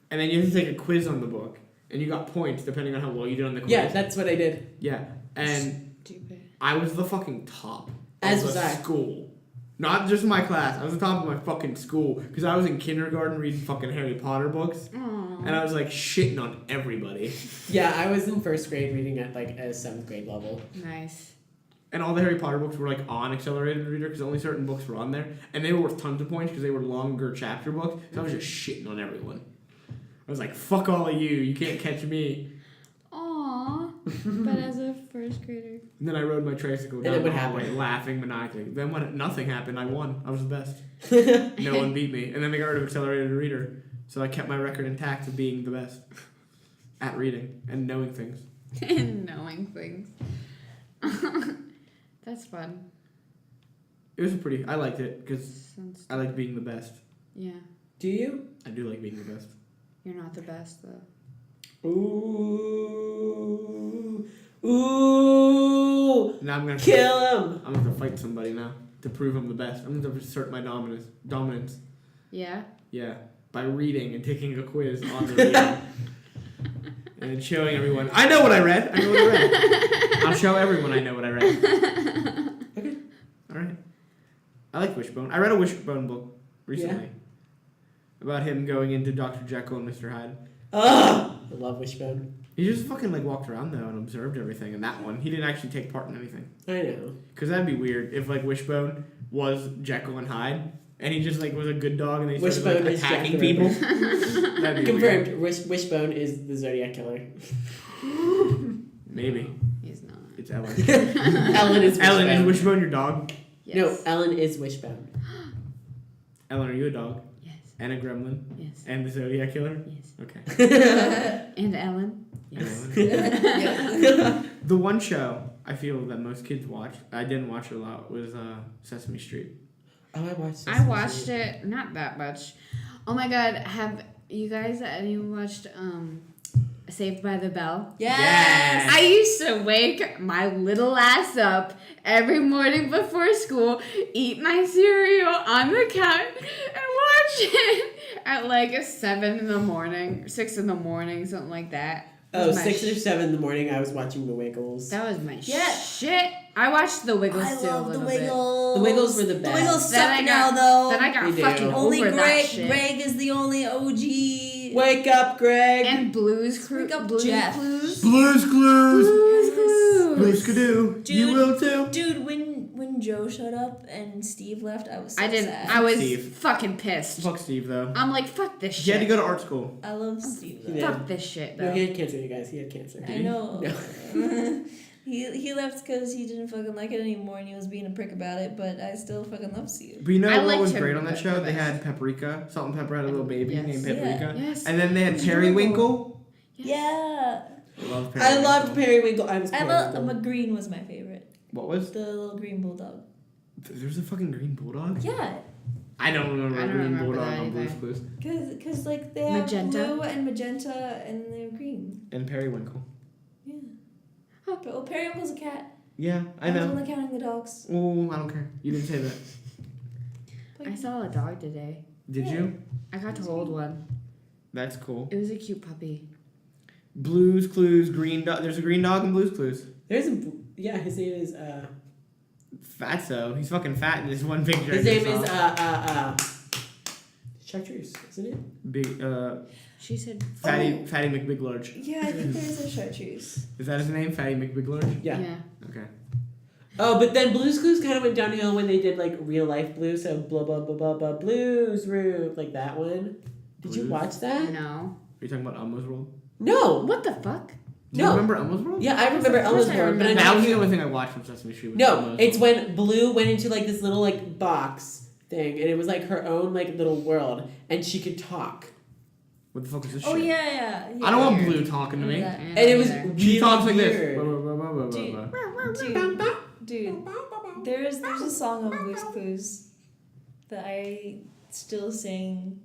and then you had to take a quiz on the book. And you got points depending on how well you did on the quiz. Yeah, that's what I did. Yeah. And Stupid. I was the fucking top As of was the I. school. Not just my class. I was the top of my fucking school. Because I was in kindergarten reading fucking Harry Potter books. Aww. And I was like shitting on everybody. Yeah, I was in first grade reading at like a 7th grade level. Nice. And all the Harry Potter books were like on Accelerated Reader because only certain books were on there. And they were worth tons of points because they were longer chapter books. So I was just shitting on everyone. I was like, fuck all of you. You can't catch me. Aww. But as a first grader. And then I rode my tricycle And down then the what hallway happened? laughing maniacally. Then when nothing happened, I won. I was the best. No one beat me. And then they got rid of Accelerated Reader. So I kept my record intact of being the best at reading and knowing things. And knowing things. That's fun. It was I liked it because Sounds I like being the best. Yeah. Do you? I do like being the best. You're not the best though. Ooh. Ooh. Now I'm gonna Kill him. I'm gonna fight somebody now to prove I'm the best. I'm gonna assert my dominance. Yeah. Yeah, by reading and taking a quiz on the reading. And then showing everyone, I know what I read. I know what I read. I'll show everyone I know what I read. Okay. All right. I like Wishbone. I read a Wishbone book recently about him going into Dr. Jekyll and Mr. Hyde. Ugh. I love Wishbone. He just fucking like walked around though and observed everything. And that one, he didn't actually take part in anything. I know. Because that'd be weird if like Wishbone was Jekyll and Hyde and he just like was a good dog and they started Wishbone like is Jack attacking the people. Ripper. That'd be weird. Confirmed. Wishbone is the Zodiac killer. Maybe. He's not. It's Ellen. Ellen is Wishbone. Ellen, is Wishbone your dog? Yes. No, Ellen is Wishbone. Ellen, are you a dog? Yes. And a gremlin? Yes. And the Zodiac Killer? Yes. Okay. And Ellen. And Yes. Ellen. The one show I feel that most kids watch, I didn't watch it a lot, was Sesame Street. Oh, I watched. I watched it not that much. Oh my god, have you guys anyone watched Saved by the Bell? Yes. I used to wake my little ass up every morning before school, eat my cereal on the couch, and watch it at like 7 in the morning, 6 in the morning, something like that. That Oh, was my 6 or 7 in the morning, I was watching The Wiggles. That was my Yes. shit. I watched The Wiggles I too a love the little bit. Wiggles. The Wiggles were the The best. Wiggles Then I suck got- now, though. Then I got They do. fucking Only over that Greg. shit. Greg is the only OG. Wake up, Greg! And Blues Clues. Wake up, Blues Jeff. Clues. Blues Clues! Blues Clues. Blues Skidoo! You Dude. will too! Dude, when Joe showed up and Steve left, I was so I didn't. sad. I was Steve. fucking pissed. Fuck Steve though. I'm like, fuck this He had to shit. go to art school. I love Steve, though. Yeah. Fuck this shit, No, though. he had cancer, you guys. He had cancer. I know. No. He left because he didn't fucking like it anymore and he was being a prick about it, but I still fucking love Steve. But you know I what liked was him great on that the show? They best. had Paprika. Salt and Pepper had a little baby Yes. named Yeah. Paprika. Yes. And then they had Periwinkle. Yeah. Love Periwinkle. I loved Periwinkle. I was I Periwinkle. love green was my favorite. What was? The little green bulldog. There's a fucking green bulldog? Yeah. I don't remember I a don't green remember bulldog that on Blue's either. Clues. Cause like they have Magenta? blue and magenta and they're green. And Periwinkle. Yeah. But well, Periwinkle's a cat. Yeah, I was know. only counting the dogs. Oh, I don't care. You didn't say that. I saw a dog today. Did Yeah. you? I got to hold one. That's cool. It was a cute puppy. Blue's Clues, green dog. There's a green dog in Blue's Clues. There's a. Yeah, his name is. Fatso. He's fucking fat in this one picture. His I name just is. saw. Chartreuse, isn't it? Big, She said, Fatty McBiglarge. Yeah, I think there's a chartreuse. Is that his name? Fatty McBiglarge? Yeah. Okay. Oh, but then Blue's Clues kind of went downhill when they did like real life Blue, so blah blah blah blah blah Blues Room, like that one. Did you Blues? watch that? No. Are you talking about Elmo's World? No. What the fuck? Do you remember Elmo's World? Yeah, I remember Of course Elmo's I World, but I remember. That was know the only thing I watched from Sesame Street. Was No, Elmo's it's World. when Blue went into like this little like box thing, and it was like her own like little world, and she could talk. What the fuck is this Oh shit? yeah. I don't want Weird. Blue talking to me. Yeah. And it was Either. She really talks like weird. Dude, there's a song on Blue's Clues that I still sing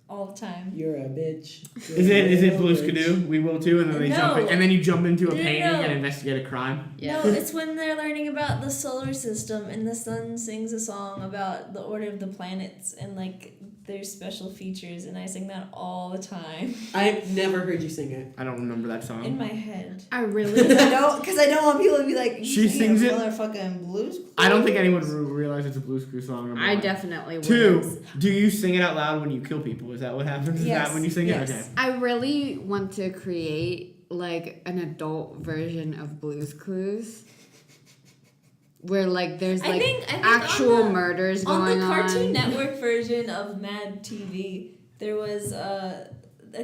all the time. You're a bitch. Is it Blue's Canoe? We will too, and then they No. jump in, and then you jump into a No. painting and investigate a crime. Yeah. No, it's when they're learning about the solar system and the sun sings a song about the order of the planets and like their special features, and I sing that all the time I've never heard you sing it. I don't remember that song. in my head. I really. Because I don't want people to be like, She "You sings it- motherfucking blues." I don't think anyone would realize it's a Blue's Clues song. I definitely would. 2, do you sing it out loud when you kill people? Is that what happens? Is Yes, that when you sing yes. it? Okay. I really want to create like an adult version of Blue's Clues. Where like there's I like think actual on the, murders on going the on. Cartoon Network version of Mad TV, there was I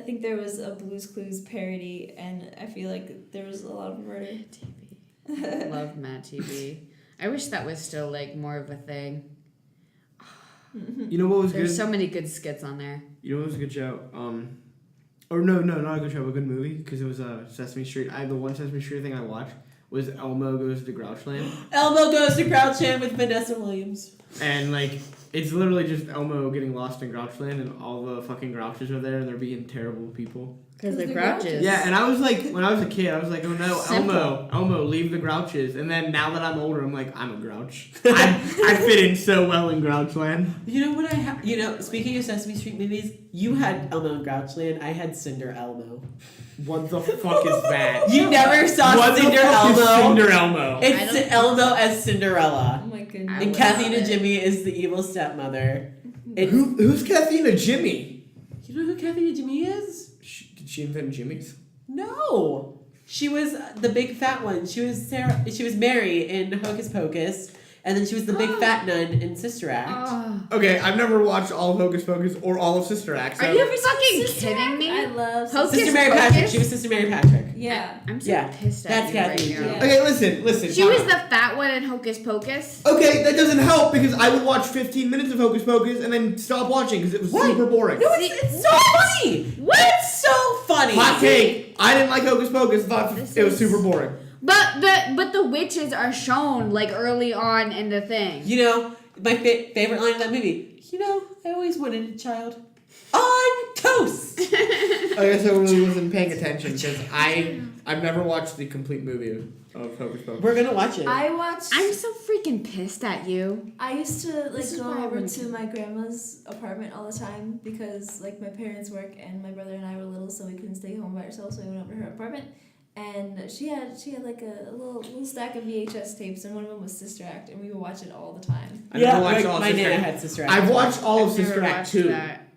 think there was a Blue's Clues parody, and I feel like there was a lot of murder. TV. Love Mad TV. I wish that was still like more of a thing. You know what was There's good? so many good skits on there. You know what was a good show? Or no, not a good show, but a good movie because it was Sesame Street. The one Sesame Street thing I watched was Elmo Goes to Grouchland, Elmo Goes to Grouchland with Vanessa Williams. and like it's literally just Elmo getting lost in Grouchland, and all the fucking Grouches are there, and they're being terrible people. Because the the Grouches. Grouches. Yeah, and I was like, when I was a kid, I was like, oh no, Simple. Elmo, leave the Grouches. And then now that I'm older, I'm like, I'm a Grouch. I fit in so well in Grouchland. You know what I have? You know, speaking of Sesame Street movies, you had Elmo and Grouchland. I had Cinder Elmo. What the fuck is that? You never saw What Cinder the fuck is Elmo? Cinder Elmo? I It's don't- Elmo as Cinderella. Oh my I goodness. And would Kathy love and it. Jimmy is the evil stepmother. It's, Who's Kathina Jimmy? you know who Kathy and Jimmy is? Did she invent Jimmy's? No. She was the big fat one. She was Sarah. She was Mary in Hocus Pocus, and then she was the big fat nun in Sister Act. Oh. Okay, I've never watched all of Hocus Pocus or all of Sister Act. So Are you fucking kidding me? I love Hocus Sister Mary Pocus? Patrick. She was Sister Mary Patrick. Yeah. I'm so Yeah, pissed at that's you Kathy right and now. Jimmy. Okay, listen. She time was out. the fat one in Hocus Pocus. Okay, that doesn't help because I would watch 15 minutes of Hocus Pocus and then stop watching because it was What? super boring. No, it's so funny. What? It's so funny. Hot take. I didn't like Hocus Pocus. Thought This it was is- super boring. But the witches are shown like early on in the thing. You know, my favorite line of that movie. You know, I always wanted a child. On toast. I guess I really wasn't paying attention because I've never watched the complete movie of Hocus Pocus. We're gonna watch it. I watched. I'm so freaking pissed at you. I used to like This is go why I over wouldn't to do my grandma's apartment all the time because like my parents work and my brother and I were little, so we couldn't stay home by ourselves. So we went over to her apartment, and she had like a little stack of VHS tapes, and one of them was Sister Act, and we would watch it all the time. I never watched like, all of my Sister nana Act. had Sister Act. I've watched all of I've never Sister Act watched 2, that.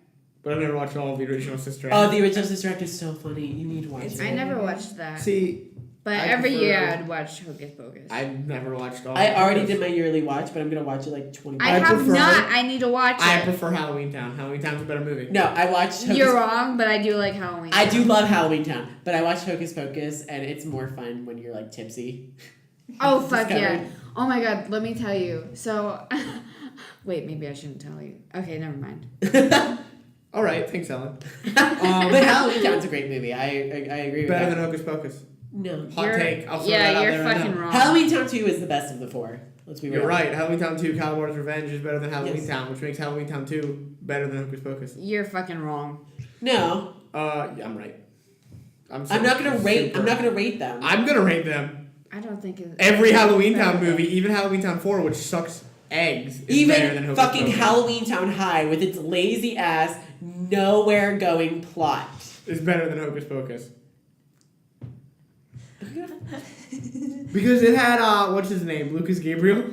but I've never watched all of the original Sister Act. Oh, the original Sister Act is so funny. You need to watch It's it. I never watched that. See, But I every prefer- year I'd watch Hocus Pocus. I've never watched all. I of already those. did my yearly watch, but I'm gonna watch it like 20 I I have prefer- not. I need to watch I it. prefer Halloween Town. Halloween Town's a better movie. No, I watched Hocus You're wrong, but I do like Halloween. I do love Halloween Town, but I watched Hocus Pocus, and it's more fun when you're like tipsy. Oh fuck yeah! Discovered. Oh my god, let me tell you. So, wait, maybe I shouldn't tell you. Okay, never mind. All right, thanks, Ellen. But Halloween Town's a great movie. I agree with Better that. than Hocus Pocus. No. Hot You're- take. I'll throw yeah, that out you're there right fucking now. wrong. Halloween Town 2 is the best of the four. Let's be real. You're right. Halloween Town 2, Calabar's Revenge is better than Halloween Yes. Town, which makes Halloween Town 2 better than Hocus Pocus. You're fucking wrong. No, Yeah, I'm right. I'm not gonna rate. I'm not gonna rate them. I'm gonna rate them. I don't think it's Every Halloween Town movie, even Halloween Town 4, which sucks eggs, is better than Even Hocus fucking Pocus. Halloween Town High with its lazy ass, nowhere going plot. Is better than Hocus Pocus. Because it had, what's his name? Lucas Gabriel?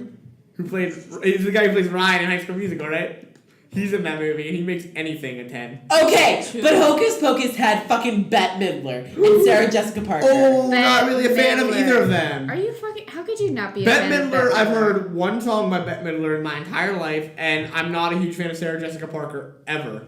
Who played, he's the guy who plays Ryan in High School Musical, right? He's in that movie, and he makes anything a 10. Okay, but Hocus Pocus had fucking Bette Midler and Sarah Jessica Parker. Oh, Bette not really a fan of Midler. either of them. Are you fucking? How could you not be a Bette fan of Midler, Bette I've Midler? heard one song by Bette Midler in my entire life, and I'm not a huge fan of Sarah Jessica Parker, ever.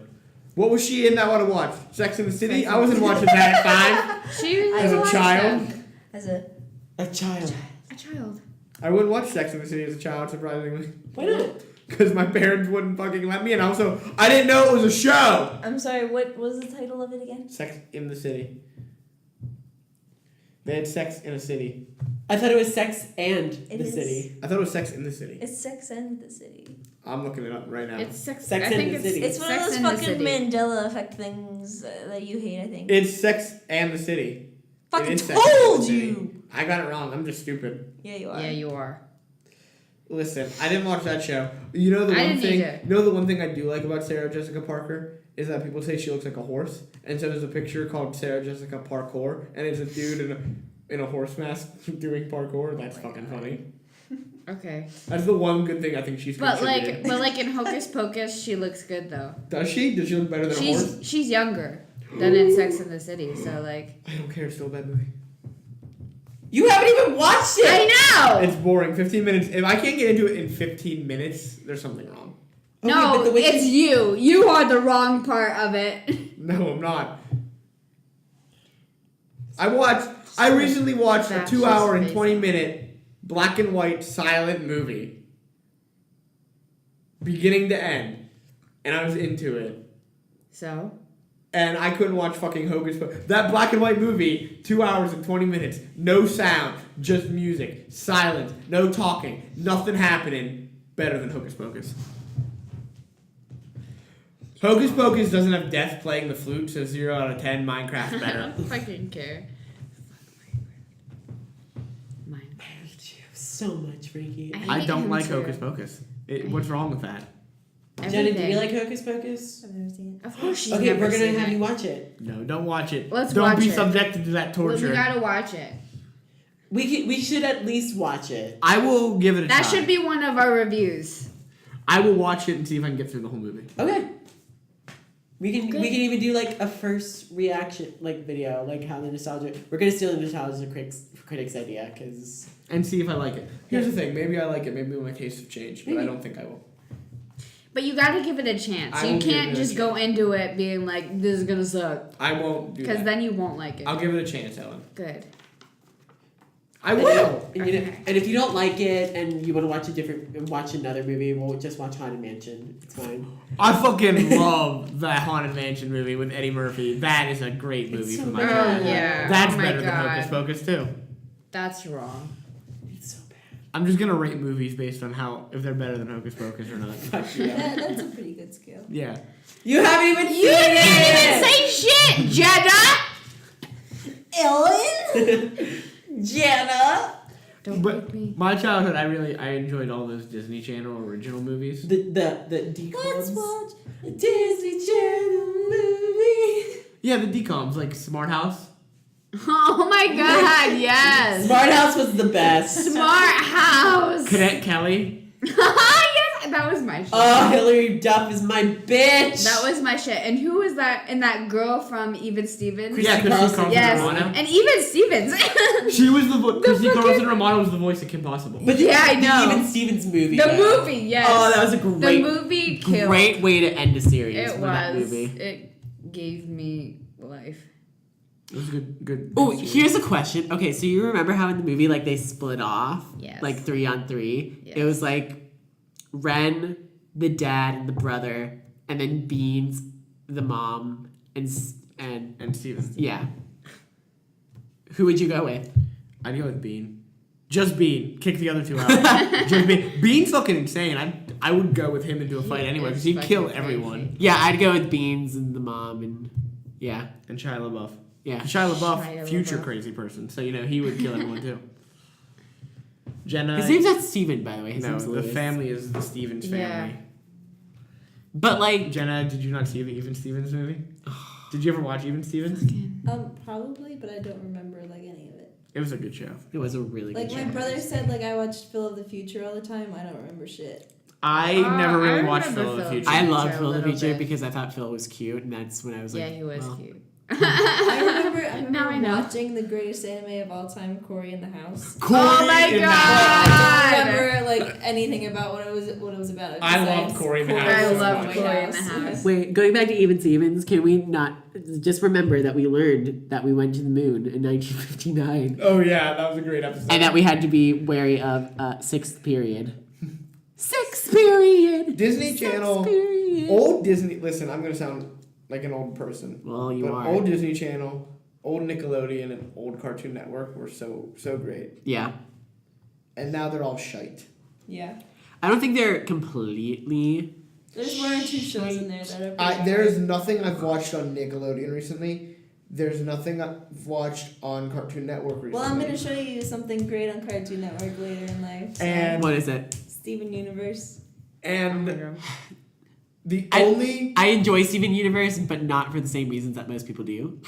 What was she in that I want to watch? Sex in the City? I wasn't watching that at 5. She was As a watched child? them. As a child. A child. I wouldn't watch Sex in the City as a child, surprisingly. Why not? Because my parents wouldn't fucking let me, and also, I didn't know it was a show! I'm sorry, what was the title of it again? Sex in the City. They had sex in a city. I thought it was Sex and It the is. City. I thought it was Sex in the City. It's Sex and the City. I'm looking it up right now. It's sex. Sex I and think the it's City. It's one Sex of those and the fucking City. Mandela effect things that you hate, I think. It's Sex and the City. Fucking It is Sex and told the City. you! I got it wrong. I'm just stupid. Yeah, you are. Yeah, you are. Listen, I didn't watch that show. You know the I one didn't thing. either. You know the one thing I do like about Sarah Jessica Parker is that people say she looks like a horse, and so there's a picture called Sarah Jessica Parkour, and it's a dude in a horse mask doing parkour. That's fucking funny. Okay. That's the one good thing I think she's But contributed. like in Hocus Pocus, she looks good though. Does she? Does she look better than a horse? She's younger than in Sex and the City, so like. I don't care. It's still a bad movie. You haven't even watched it! I know. It's boring. 15 minutes. If I can't get into it in 15 minutes, there's something wrong. Okay, No, but the way it's you. You are the wrong part of it. No, I'm not. I recently watched a That's 2 hour just and 20-minute black and white silent movie. Beginning to end. And I was into it. So. And I couldn't watch fucking Hocus Pocus. That black and white movie, 2 hours and 20 minutes. No sound, just music. Silence, no talking, nothing happening. Better than Hocus Pocus. Hocus Pocus doesn't have Death playing the flute, so 0 out of 10. Minecraft's I better. don't fucking care. Minecraft. I hate you so much, Frankie. I hate don't him like too. Hocus Pocus. What's wrong with that? Jenna, do Everything. you like Hocus Pocus? I've never seen it. Of course she's Okay, never we're gonna seen have it. you watch it. No, don't watch it. Let's don't watch be it. subjected to that Well, torture. we gotta watch it. We should at least watch it. I will give it a That try. should be one of our reviews. I will watch it and see if I can get through the whole movie. Okay. We can Good. even do like a first reaction video, like how the nostalgia. We're gonna steal the nostalgia critics idea because. And see if I like it. Here's the thing. Maybe I like it. Maybe my tastes have changed, but I don't think I will. But you gotta give it a chance. I You will give can't it a just go into it being like, this is gonna suck. I won't do Because that. then you won't like it. I'll give it a chance, Ellen. Good. I will. And, you know, Okay. and if you don't like it and you want to watch another movie, we'll just watch Haunted Mansion. It's fine. I fucking love that Haunted Mansion movie with Eddie Murphy. That is a great movie so for my Oh, childhood. yeah. That's Oh my better God. than Hocus Pocus too. That's wrong. It's so bad. I'm just gonna rate movies based on if they're better than Hocus Pocus or not. Fuck you. That's a pretty good scale. Yeah. You haven't even You seen didn't even it. say shit, Jenna! Ellen? Jenna. Don't But make me. my childhood, I enjoyed all those Disney Channel original movies. The Let's decoms. watch. A Disney Channel movie. Yeah, the DComs like Smart House. Oh my god, yes! Smart House was the best. Smart House! Cadet Kelly. Yes, that was my shit. Oh, Hillary Duff is my bitch. That was my shit. And who was that? And that girl from Even Stevens? Yeah, Christy Carlson. Carlson Yes. Romano. And Even Stevens. She was Christy fucking- Carlson Romano was the voice of Kim Possible. But Yeah, I know. The Even Stevens movie. The though. movie, yes. Oh, that was a The great, movie killed. great way to end a series. It with was. that movie. It gave me life. It was a good. Oh, series. here's a question. Okay, so you remember how in the movie like they split off? Yes. Like 3-on-3. Yes. It was like Ren, the dad, and the brother, and then Beans, the mom, and Steven. yeah. Who would you go with? I'd go with Bean. Just Bean. Kick the other two out. Just Bean. Bean's fucking insane. I would go with him into a fight anyway because he'd fucking kill crazy. everyone. Yeah, I'd go with Beans and the mom and yeah. And Shia LaBeouf. Yeah. Shia LaBeouf, Shia future LaBeouf. crazy person. So he would kill everyone too. Jenna. His name's not Steven, by the way. His no, name's the Lewis. family is the Stevens family. Yeah. But like Jenna, did you not see the Even Stevens movie? Did you ever watch Even Stevens? Probably, but I don't remember like any of it. It was a good show. it was a really Like good my show. brother said, like I watched Phil of the Future all the time. I don't remember shit. I Oh, never I really watched remember Phil of the Phil. Future. I loved a Phil the little Future bit. because I thought Phil was cute, and that's when I was like, Yeah, he was well, cute. I remember Now I know. watching the greatest anime of all time, Cory in the House. Corey Oh my in the God. House. I don't remember like anything about what it was about. I love besides Cory in the Cory House I so love much. Cory in the House. Wait, going back to Even Stevens, can we not just remember that we learned that we went to the moon in 1959 Oh yeah, that was a great episode. and that we had to be wary of sixth period. Sixth period. Disney Sixth Channel, period. old Disney. Listen, I'm gonna sound like an old person. Well, you But are. old Disney Channel, old Nickelodeon, and old Cartoon Network were so great. Yeah. And now they're all shite. Yeah. I don't think they're completely. There's one or two shows in there that are pretty There is nothing I've watched on Nickelodeon recently. There's nothing I've watched on Cartoon Network recently. Well, I'm gonna show you something great on Cartoon Network later in life. So. And What is it? Steven Universe. and the I- only I enjoy Steven Universe, but not for the same reasons that most people do.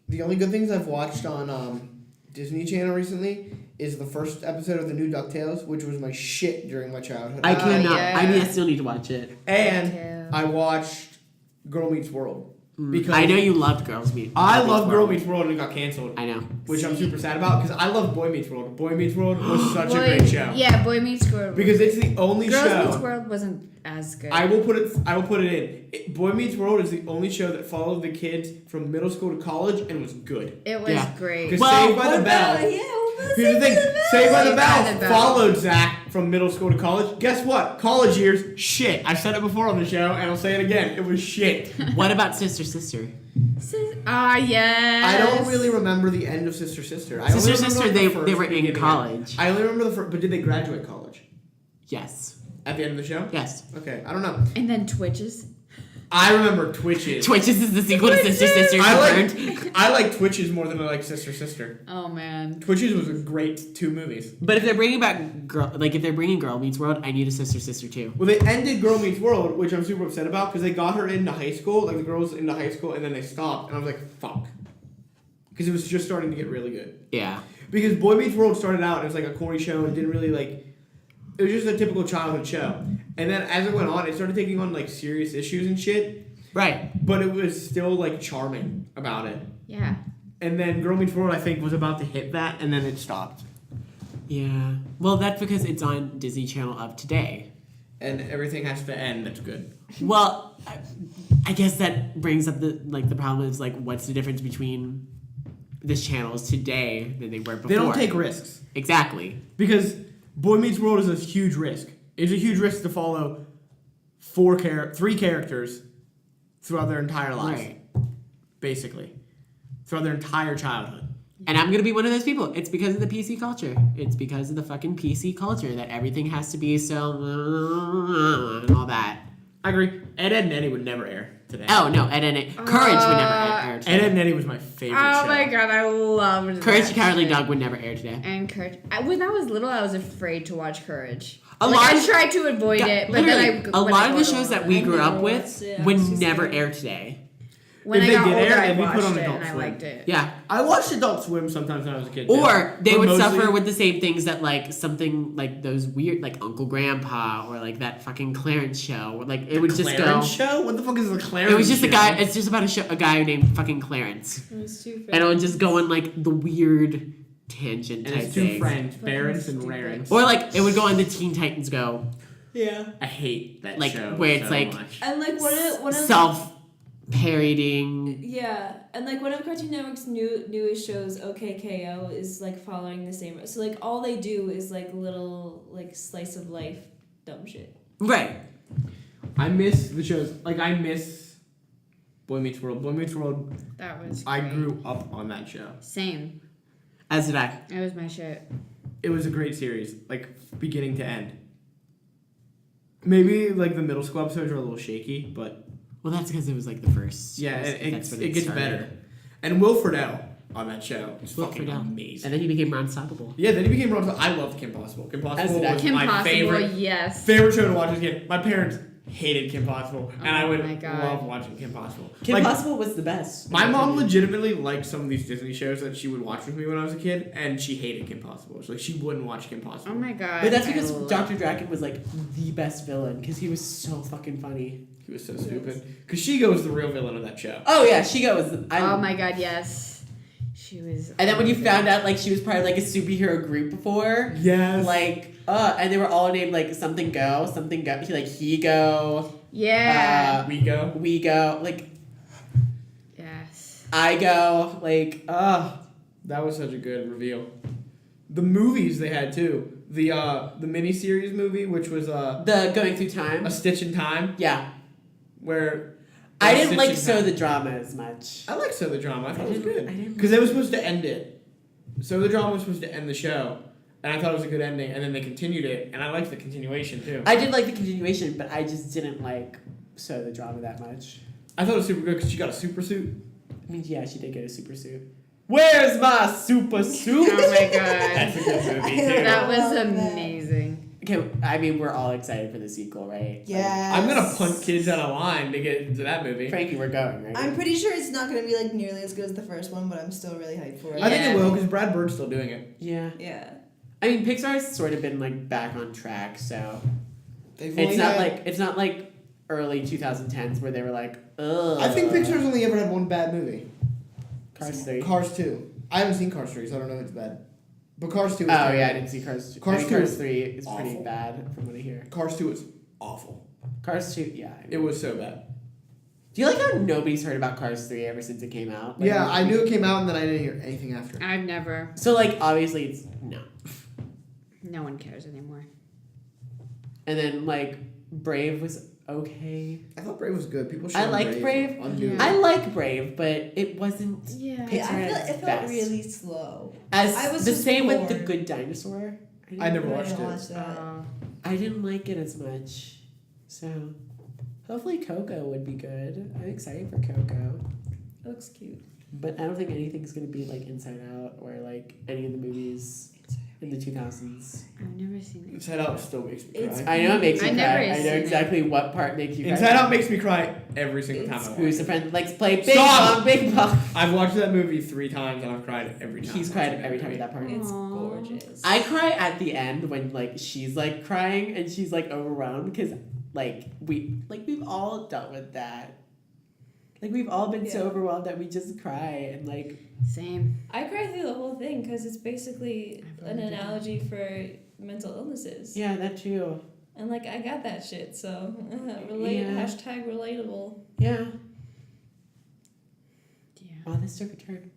the only good things I've watched on Disney Channel recently is the first episode of the new DuckTales, which was my shit during my childhood. I cannot. yeah. I still need to watch it. And too. I watched Girl Meets World because I know you loved Girls Meet. I Meets love Girl World. Meets World and it got canceled, I know. which I'm super sad about because I love Boy Meets World. Boy Meets World was such a Boy- great show Yeah, Boy Meets World. because it's the only Girls show. Meets World wasn't as good. I will put it in. Boy Meets World is the only show that followed the kids from middle school to college and was good. It was Yeah. great. Because Well, Saved by the Bell. Here's the thing: Saved by the Saved by the Bell Bell. followed Zach from middle school to college. Guess what? College years, shit. I've said it before on the show, and I'll say it again. It was shit. What about Sister Sister? Yes. I don't really remember the end of Sister Sister. I only Sister remember, Sister, like, the they first were in beginning. college. I only remember the first, but did they graduate college Yes. at the end of the show? Yes. Okay, I don't know. And then Twitches. I remember Twitches. Twitches is the sequel to Sister Sister. I like Twitches more than I like Sister Sister. Oh man. Twitches was a great 2 movies. But if they're bringing back if they're bringing Girl Meets World, I need a Sister Sister too. Well, they ended Girl Meets World, which I'm super upset about because they got her into high school, like the girls into high school, and then they stopped, and I was like, fuck. Because it was just starting to get really good. Yeah. Because Boy Meets World started out, and it was like a corny show, and didn't really like. It was just a typical childhood show. And then as it went on, it started taking on like serious issues and shit, Right. but it was still like charming about it. Yeah. And then Girl Meets World, I think, was about to hit that, and then it stopped. Yeah. Well, that's because it's on Disney Channel of today. And everything has to end. That's good. Well, I guess that brings up the problem is like what's the difference between this channels today than they were before? They don't take risks. Exactly. Because Boy Meets World is a huge risk. It's a huge risk to follow 3 characters throughout their entire lives. Right. Basically. Throughout their entire childhood. And I'm gonna be one of those people. It's because of the PC culture. It's because of the fucking PC culture that everything has to be so and all that. I agree. Ed, Ed and Eddie would never air today. Oh no, Ed and Courage would never air Ed, today. Ed and Eddie was my favorite Oh show. my god, I loved Courage that and Cowardly shit. Dog would never air today. And Courage. When I was little, I was afraid to watch Courage. A Like, lot I of- tried to avoid it, but then Literally, I a when lot I of the got shows that older- we I grew never up with watched it. I would was too never scared. air today. When If I they got did older, air, I they'd be put watched on it Adult and I Swim. liked it. Yeah. I watched Adult Swim sometimes when I was a kid. Or they But would mostly- suffer with the same things that like something like those weird like Uncle Grandpa or like that fucking Clarence show. Like it would just go. Clarence show? What the fuck is the Clarence It was just show? a guy. It's just about a guy named fucking Clarence, It was too and it would just go on like the weird tangent And type his 2 things. friends, Barrens and stupid. Rarens. Or like it would go on the Teen Titans Go, Yeah. I hate that like show where it's so like much. And like one of self parodying. Yeah, and like one of Cartoon Network's newest shows, OKKO, is like following the same. So like all they do is like little like slice of life dumb shit. Right. I miss the shows. Like, I miss Boy Meets World. Boy Meets World, That was I great. grew up on that show. Same. As did I. It was my shit. It was a great series, like, beginning to end. Maybe, like, the middle school episodes are a little shaky, but Well, that's because it was like the first. yeah, that's when it gets started. better. And Will Friedle on that show is Will fucking Friedle. amazing. And then he became Unstoppable. Yeah, then he became Ron. I loved Kim Possible. Kim Possible did I. was Kim my Possible, favorite yes. favorite show to watch as a kid. My parents hated Kim Possible, and I Oh would my God. love watching Kim Possible. Kim Like, Possible was the best. my mom legitimately liked some of these Disney shows that she would watch with me when I was a kid, and she hated Kim Possible. So, like, she wouldn't watch Kim Possible. Oh my god. But that's I because love- Dr. Draken was like the best villain because he was so fucking funny. He was so stupid. Because Shigo was the real villain of that show. Oh yeah, Shigo was. Oh my god, yes. She was. And then when you found out like she was part of like a superhero group before, Yes. like and they were all named like something go, like he go. Yeah. We go. We go, like Yes. I go, like That was such a good reveal. The movies they had too. The miniseries movie, which was the Going Through Time. A Stitch in Time, Yeah. where I didn't Stitch like in So Time. the Drama as much. I like So the Drama. I thought it was I good didn't because they were supposed to end it. So the Drama was supposed to end the show, and I thought it was a good ending. And then they continued it, and I liked the continuation too. I did like the continuation, but I just didn't like So the Drama that much. I thought it was super good because she got a super suit. I mean, yeah, she did get a super suit. Where's my super suit? Oh my god. That's a good movie too. That was love that. amazing. Okay, I mean, we're all excited for the sequel, right? Yeah. I'm gonna punt kids out of line to get into that movie. Like, Frankie, we're going, right? I'm pretty sure it's not gonna be like nearly as good as the first one, but I'm still really hyped for it. I think Yeah. it will because Brad Bird's still doing it. Yeah. Yeah. I mean, Pixar's sort of been like back on track, so They've it's not like early 2010s where they were like, ugh. I think Pixar's only ever had one bad movie. Cars 3. Cars 2. I haven't seen Cars 3, so I don't know if it's bad. But Cars 2 is Oh terrible. yeah, I didn't see Cars 2. Cars 2 Cars is 3 is pretty awful. bad from what I hear. Cars 2 is awful. Cars 2, yeah. I mean, It was so bad. do you like how nobody's heard about Cars 3 ever since it came out? Like, Yeah, I knew it came out and then I didn't hear anything after. I've never. So like obviously it's no. No one cares anymore. And then like Brave was okay. I thought Brave was good. People should. I liked Brave. Undoing. Yeah. I like Brave, but it wasn't Yeah. Pixar Yeah, I at feel its it felt best. really slow. As I was the just same with The bored. Good Dinosaur. I never I watched didn't it. watch that. I didn't like it as much. So hopefully Coco would be good. I'm excited for Coco. It looks cute. But I don't think anything's gonna be like Inside Out or like any of the movies in the 2000s. I've never seen it. Inside Out still makes me It's- cry. I know it makes you I cry. never I know seen it. exactly what part makes you cry. Inside Out makes me cry every single time I watch Who's it. the friend that likes to play Big Stop! Bong, Big Bong? I've watched that movie 3 times and I've cried every time. He's cried every time at that part. It's Aw. gorgeous. I cry at the end when like she's like crying and she's like overwhelmed because like we've all dealt with that. Like we've all been so Yeah. overwhelmed that we just cry and like Same. I cried through the whole thing because it's basically I've an already done analogy for mental illnesses. yeah, that too. And like I got that shit, so relate Yeah. hashtag relatable. Yeah. Yeah. Wow, this took a turn.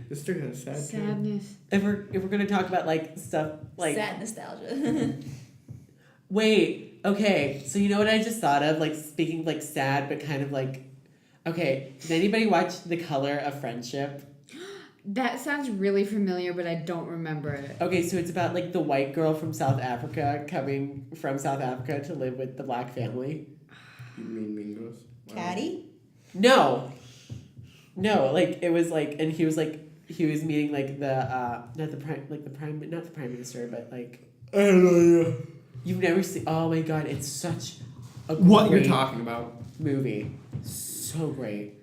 This took a sad turn. Sadness. if we're gonna talk about like stuff like Sad nostalgia. wait, okay, so you know what I just thought of? Like speaking like sad but kind of like okay, did anybody watch The Color of Friendship? That sounds really familiar, but I don't remember it. Okay, so it's about like the white girl from South Africa coming from South Africa to live with the black family. You mean Mean Girls? Wow. Caddy? No, like it was like, and he was meeting like the not the prime minister, but like I don't know. you've never seen. Oh my god, it's such a What you're great talking about? movie, so great.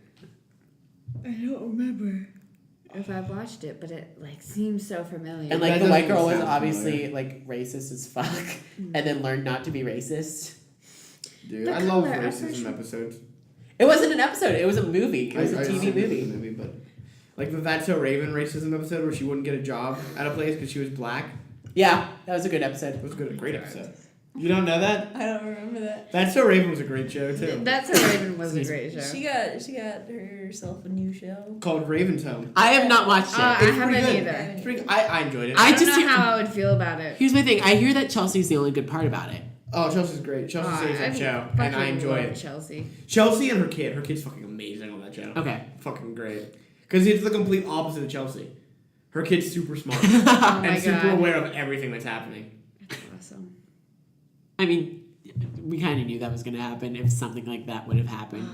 I don't remember if I watched it, but it like seems so familiar. And like That the white doesn't girl was sound obviously like racist as fuck, and then learned not to be racist. Dude, The I love Color of racism Friendship. episodes. It wasn't an episode; it was a movie. It was a I TV assume movie. it's a movie, but like the That's So Raven racism episode where she wouldn't get a job at a place because she was black. Yeah, that was a good episode. It was good, a great episode. You don't know that? I don't remember that. That's So Raven was a great show too. That's a Raven was a great show. She got herself a new show. Called Raven's Home. I have not watched it. I It's haven't pretty good. either. It's pretty, I enjoyed it. I I don't just know hear- how I would feel about it. Here's my thing. I hear that Chelsea's the only good part about it. Oh, Chelsea's great. Chelsea saves that show, and I enjoy it. Chelsea. Chelsea and her kid. Her kid's fucking amazing on that show. Okay. Fucking great. Because it's the complete opposite of Chelsea. Her kid's super smart Oh my and super god. aware of everything that's happening. That's awesome. I mean, we kind of knew that was going to happen if something like that would have happened.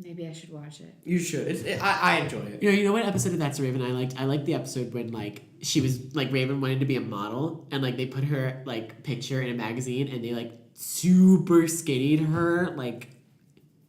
Maybe I should watch it. You should. I enjoy it. You know what episode of That's a Raven I liked? I liked the episode when like she was like Raven wanted to be a model and like they put her like picture in a magazine and they like super skinnied her like,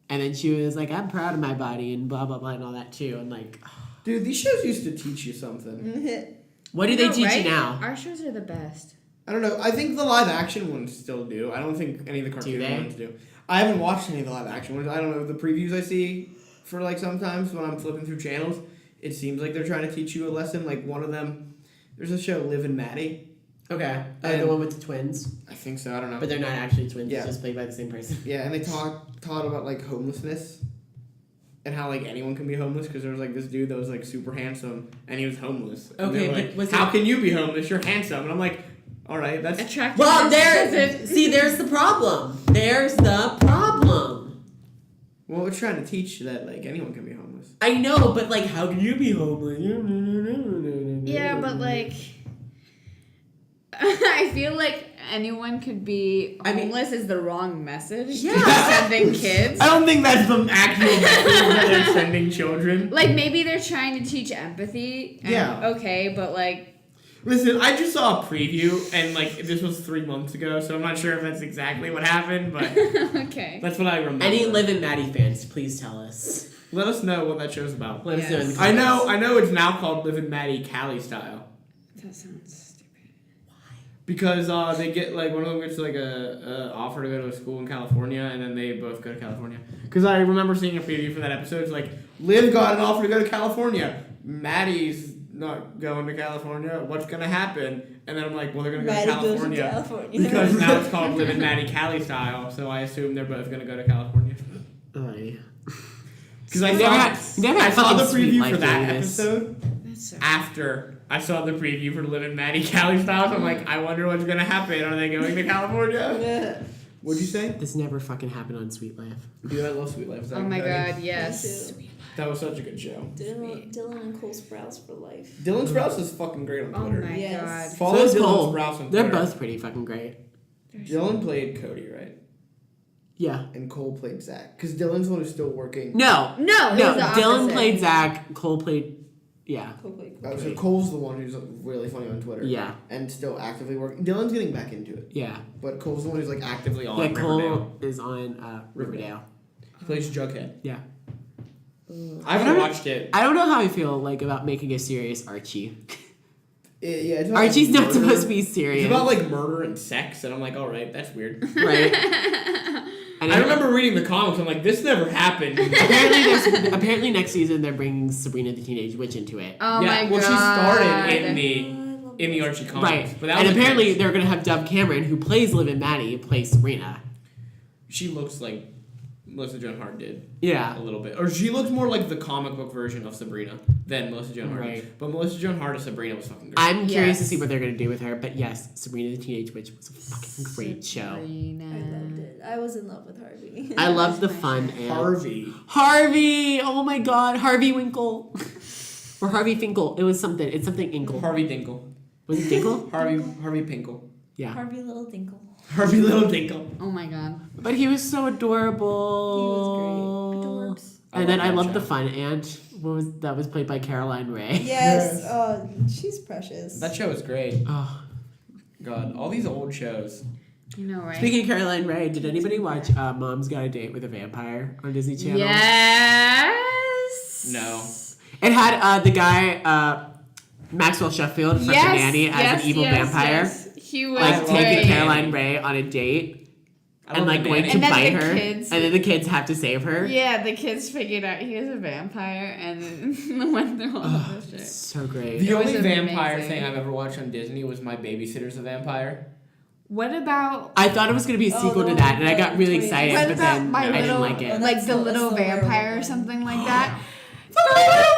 and then she was like, I'm proud of my body and blah blah blah and all that too and like, Dude, these shows used to teach you something. what do they No, teach right? you now? Our shows are the best. I don't know. I think the live action ones still do. I don't think any of the cartoon they? ones do. I haven't watched any of the live action ones. I don't know. The previews I see for like sometimes when I'm flipping through channels, it seems like they're trying to teach you a lesson. Like one of them, there's a show, Liv and Maddie. Okay. The And- one with the twins. I think so. I don't know. But they're not actually twins. Yeah. It's just played by the same person. Yeah, and they taught about like homelessness and how like anyone can be homeless because there was like this dude that was like super handsome and he was homeless. And Okay, they were but like, was how it- can you be homeless? You're handsome. And I'm like, all right, that's Attractive. Well, Attractive. there's the problem. There's the problem. well, we're trying to teach that like anyone can be homeless. I know, but like, how can you be homeless? Yeah, but like, I feel like anyone could be I mean- homeless is the wrong message. Yeah. To be sending kids. I don't think that's the actual message that they're sending children. Like maybe they're trying to teach empathy. And, Yeah. Okay, but like. Listen, I just saw a preview and like this was 3 months ago, so I'm not sure if that's exactly what happened, but Okay. that's what I remember. Any Liv and Maddie fans, please tell us. Let us know what that show's about. Let us know in the Yes. comments. I know it's now called Liv and Maddie Cali style. That sounds stupid. Because they get like one of them gets like a offer to go to a school in California, and then they both go to California. Because I remember seeing a preview for that episode. It's like Liv got an offer to go to California. Maddie's not going to California. What's gonna happen? And then I'm like, well, they're gonna go Maddie to goes to California California. because now it's called Liv and Maddie Cali style. So I assume they're both gonna go to California. Oh, yeah. Because I never had saw the fucking Sweet preview Life for that doing this. episode That's so. after I saw the preview for Liv and Maddie Cali style. So I'm like, I wonder what's gonna happen. Are they going to California? Yeah. What'd you say? This never fucking happened on Sweet Life. Dude, I love Sweet Life. Oh my god, yes. Me too. That was such a good show. Dylan and Cole Sprouse for life. Dylan Sprouse is fucking great on Oh Twitter. my Yes. god. Follow So is Dylan Cole. Sprouse on They're Twitter. both pretty fucking great. Dylan played Cody, right? Yeah. And Cole played Zach. Because Dylan's the one who's still working. No. No, it No. was the Dylan opposite. played Zach. Cole played. Yeah. Cole played So Cole. Cole's the one who's really funny on Twitter. Yeah. And still actively working. Dylan's getting back into it. Yeah. But Cole's the one who's like actively on Yeah. Riverdale. Cole is on Riverdale. He plays Jughead. Yeah. I haven't don't- watched it. I don't know how I feel like about making a serious Archie. Yeah, it's about Archie's not murder. supposed to be It's serious. about like murder and sex, and I'm like, all right, that's weird. right. And I remember reading the comics. I'm like, this never happened. apparently next season they're bringing Sabrina the Teenage Witch into it. Oh yeah, my god. well, she started in Oh, the Archie comics, Right. but that And was apparently intense. they're gonna have Dove Cameron, who plays Liv and Maddie, play Sabrina. She looks like Melissa Joan Hart did Yeah. a little bit, or she looks more like the comic book version of Sabrina than Melissa Joan Hart. Right. But Melissa Joan Hart as Sabrina was fucking great. I'm curious to Yes. see what they're gonna do with her, but yes, Sabrina the Teenage Witch was a fucking great show. Sabrina. I loved it. I was in love with Harvey. I loved the fun and Harvey. Oh my god, Harvey Winkle. Or Harvey Finkel. It was something. It's something Inkle. Harvey Dinkle. Was it Dinkle? Harvey Pinkle. Yeah. Harvey Little Dinkle. Harvey Little Dinkle. Oh my god. But he was so adorable. He was great. Adorbs. And then I love loved that the fun aunt. That was played by Caroline Ray. Yes. Yes. Oh, she's precious. That show is great. Oh. God, all these old shows. You know, right? Speaking of Caroline Ray, did anybody watch Mom's Got a Date with a Vampire on Disney Channel? Yes. No. It had the guy Maxwell Sheffield from The Nanny as an evil vampire, Yes. He was like great. taking Caroline Ray on a date I and love like The going Nanny. to And then bite the her, kids- and then the kids have to save her. Yeah, the kids figured out he was a vampire and then went through all of this shit. So great. The It was only vampire amazing. thing I've ever watched on Disney was My Babysitter's a Vampire. What about I thought it was gonna be a Oh, sequel the to that, and I one got with really 20 excited, What but about then My I didn't Little- like it. Oh, like That's the the little werewolf vampire or one. something like that? The little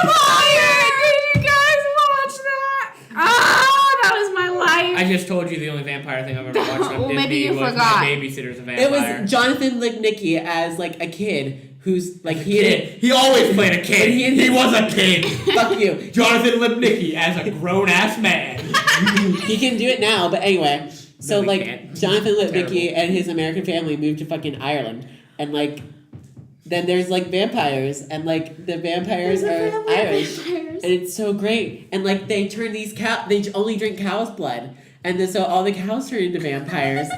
vampire! Did you guys watch that? Oh, that was my life. I just told you the only vampire thing I've ever watched on Well, Disney maybe you was forgot. My Babysitter's a It Vampire. was Jonathan Lipnicki as like a kid who's like He always played a kid. He was a kid. Fuck you. Jonathan Lipnicki as a grown-ass man. He can do it now, but anyway. So he like can't. Jonathan Lipnicki Terrible. and his American family moved to fucking Ireland, and like then there's like vampires, and like the vampires There's a are family of Irish, vampires. and it's so great. And like they turn these they only drink cow's blood, and then so all the cows turn into vampires,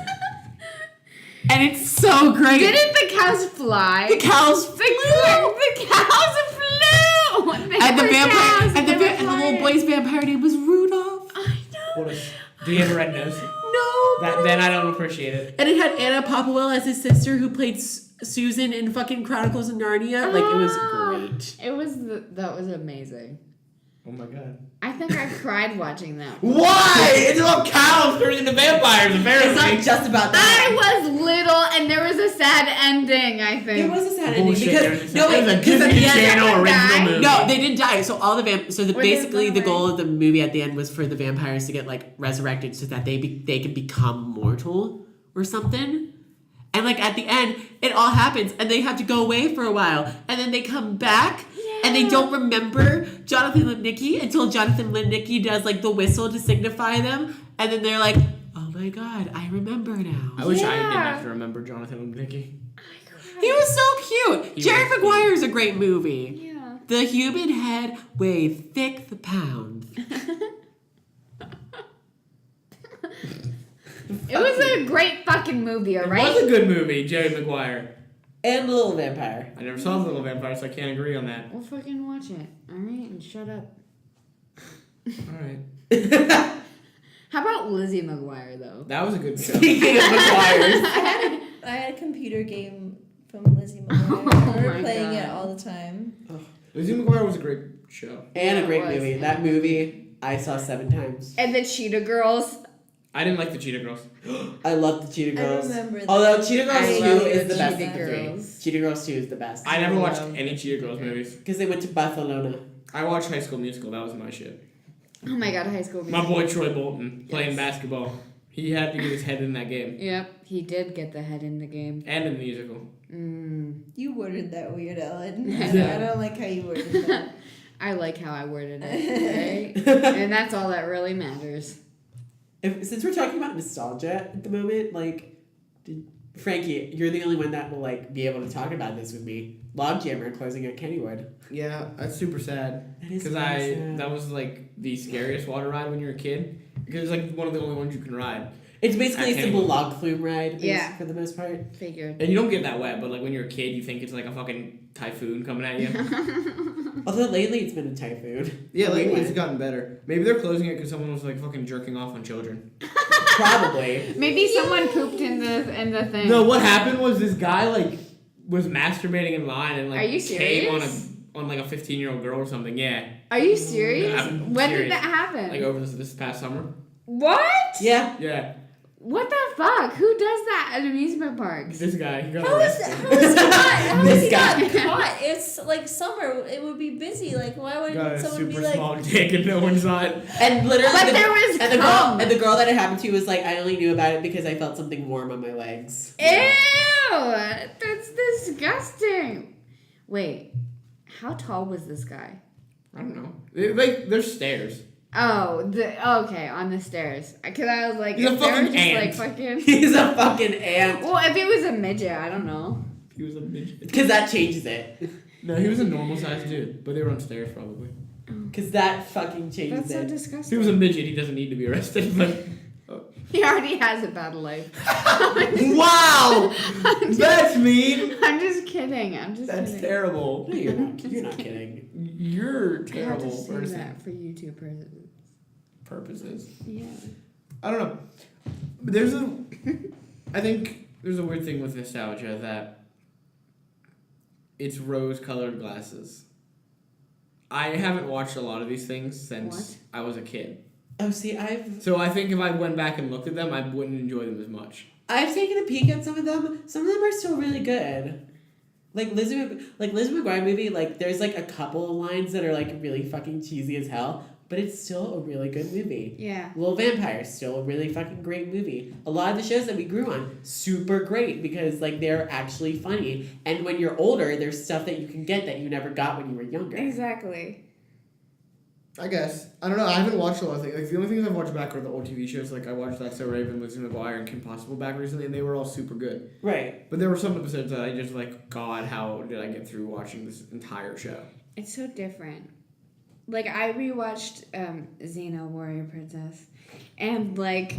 and it's so great. Didn't the cows fly? The cows The cows flew. and the vampire and the little flying. boy's vampire name was Rudolph. I know. What a Do you have a red nose? No. Then I don't appreciate it. And it had Anna Popplewell as his sister who played Susan in fucking Chronicles of Narnia. Like, it was great. That was amazing. Oh my god. I think I cried watching that. Why? It's about cows turning into vampires, apparently. It's not just about that. I was little and there was a sad ending, I think. It was a sad ending Bullshit, because it was a because at Disney the end, Channel someone original died? movie. no, they didn't die. So all the Were they basically the run goal away? of the movie at the end was for the vampires to get like resurrected so that they can become mortal or something. And like at the end, it all happens, and they have to go away for a while, and then they come back, and they don't remember Jonathan Lipnicki until Jonathan Lipnicki does like the whistle to signify them, and then they're like, "Oh my god, I remember now." I wish I didn't Yeah. have to remember Jonathan Lipnicki. He was so cute. He Jerry was cute. Maguire is a great movie. Yeah. The human head weighed thick the pound. It was a great fucking movie, It alright? was a good movie, Jerry Maguire. And the Little Vampire. I never saw The Little Vampire, so I can't agree on that. We'll fucking watch it, alright? And shut up. Alright. How about Lizzie McGuire, though? That was a good show. Speaking of Maguires. I had a computer game from Lizzie McGuire. Oh We were my playing God. it all the time. Lizzie McGuire was a great show. And Yeah, a great it was. movie. That movie I saw 7 times. And the Cheetah Girls. I didn't like the Cheetah Girls. I love the Cheetah I Girls. remember that. Although Cheetah Girls I 2 love is the the best Cheetah of the three. Girls. Cheetah Girls 2 is the best. I never watched love any Cheetah Girls movies. Because they went to Barcelona. I watched High School Musical. That was my shit. Oh my god, High School My Musical. boy Troy Bolton playing Yes. basketball. He had to get his head in that game. Yep, he did get the head in the game. And in the musical. You worded that weird, Ellen. Yeah. I don't like how you worded that. I like how I worded it, right? And that's all that really matters. Since we're talking about nostalgia at the moment, like, Frankie, you're the only one that will like be able to talk about this with me. Logjammer closing at Kennywood. Yeah, that's super sad. That is Because very sad. that was like the scariest water ride when you were a kid. Because it's like one of the only ones you can ride. It's basically At a simple Kennywood. log flume ride, Yeah. for the most part. Figured. And you don't get that wet, but like when you're a kid, you think it's like a fucking typhoon coming at you. Although lately it's been a typhoon. Yeah, When we lately it's went. gotten better. Maybe they're closing it because someone was like fucking jerking off on children. Probably. Maybe someone pooped in the thing. No, what happened was this guy like was masturbating in line and like Are you came serious? on like a 15-year-old girl or something. Yeah, Are you serious? I'm When serious. did that happen? like over this past summer. What? Yeah. Yeah, What the fuck? Who does that at amusement parks? this guy he got How is arrested. how is he not? How is This he guy. not caught? It's like summer. It would be busy. Like why would Got a someone be super like? small dick and no one saw it. And literally But there was and the girl cum. and the girl that it happened to was like, I only knew about it because I felt something warm on my legs. Ew! That's disgusting. Wait, how tall was this guy? I don't know. There's stairs. Oh, okay, on the stairs. Because I was like, He's a if they were fucking just ant. like fucking. He's a fucking ant. Well, if it was a midget, I don't know. He was a midget. Because that changes it. No, he was a normal sized dude, but they were on stairs probably. Because that fucking changes That's so it. If he disgusting. was a midget, he doesn't need to be arrested. But He already has a bad life. wow, that's mean. I'm just kidding. I'm just That's kidding. terrible. No, you're not. You're not kidding. You're a I had to terrible say person. that for YouTube Purposes. Yeah. I don't know. But I think there's a weird thing with nostalgia that it's rose-colored glasses. I haven't watched a lot of these things since I was a kid. Oh, see, So I think if I went back and looked at them, I wouldn't enjoy them as much. I've taken a peek at some of them. Some of them are still really good. Like Lizzie McGuire movie, like there's like a couple of lines that are like really fucking cheesy as hell, but it's still a really good movie. Yeah. Little Vampire, still a really fucking great movie. A lot of the shows that we grew on, super great because like they're actually funny. And when you're older, there's stuff that you can get that you never got when you were younger. Exactly. I guess. I don't know. I haven't watched a lot of things. Like, the only things I've watched back are the old TV shows. Like, I watched That's So Raven, Lizzie McGuire, and Kim Possible back recently, and they were all super good. Right. But there were some episodes that I just like, God, how did I get through watching this entire show? It's so different. Like, I rewatched Xena, Warrior Princess, and, like,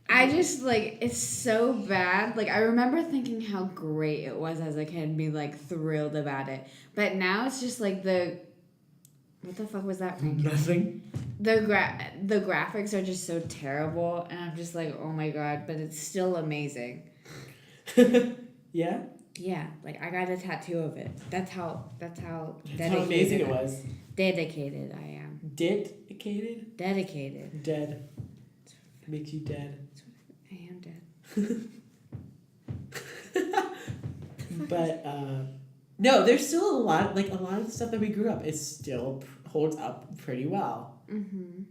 I just, like, it's so bad. Like, I remember thinking how great it was as a kid and being, like, thrilled about it. But now it's just, like, the What the fuck was that? Nothing. The graphics are just so terrible, and I'm just like, oh my god, but it's still amazing. Yeah? Yeah, like I got a tattoo of it. That's how That's how dedicated amazing it was. Dedicated I am. Dedicated? Dedicated. Dead. Makes you dead. I am dead. But no, there's still a lot of the stuff that we grew up is still holds up pretty well. Mm-hmm.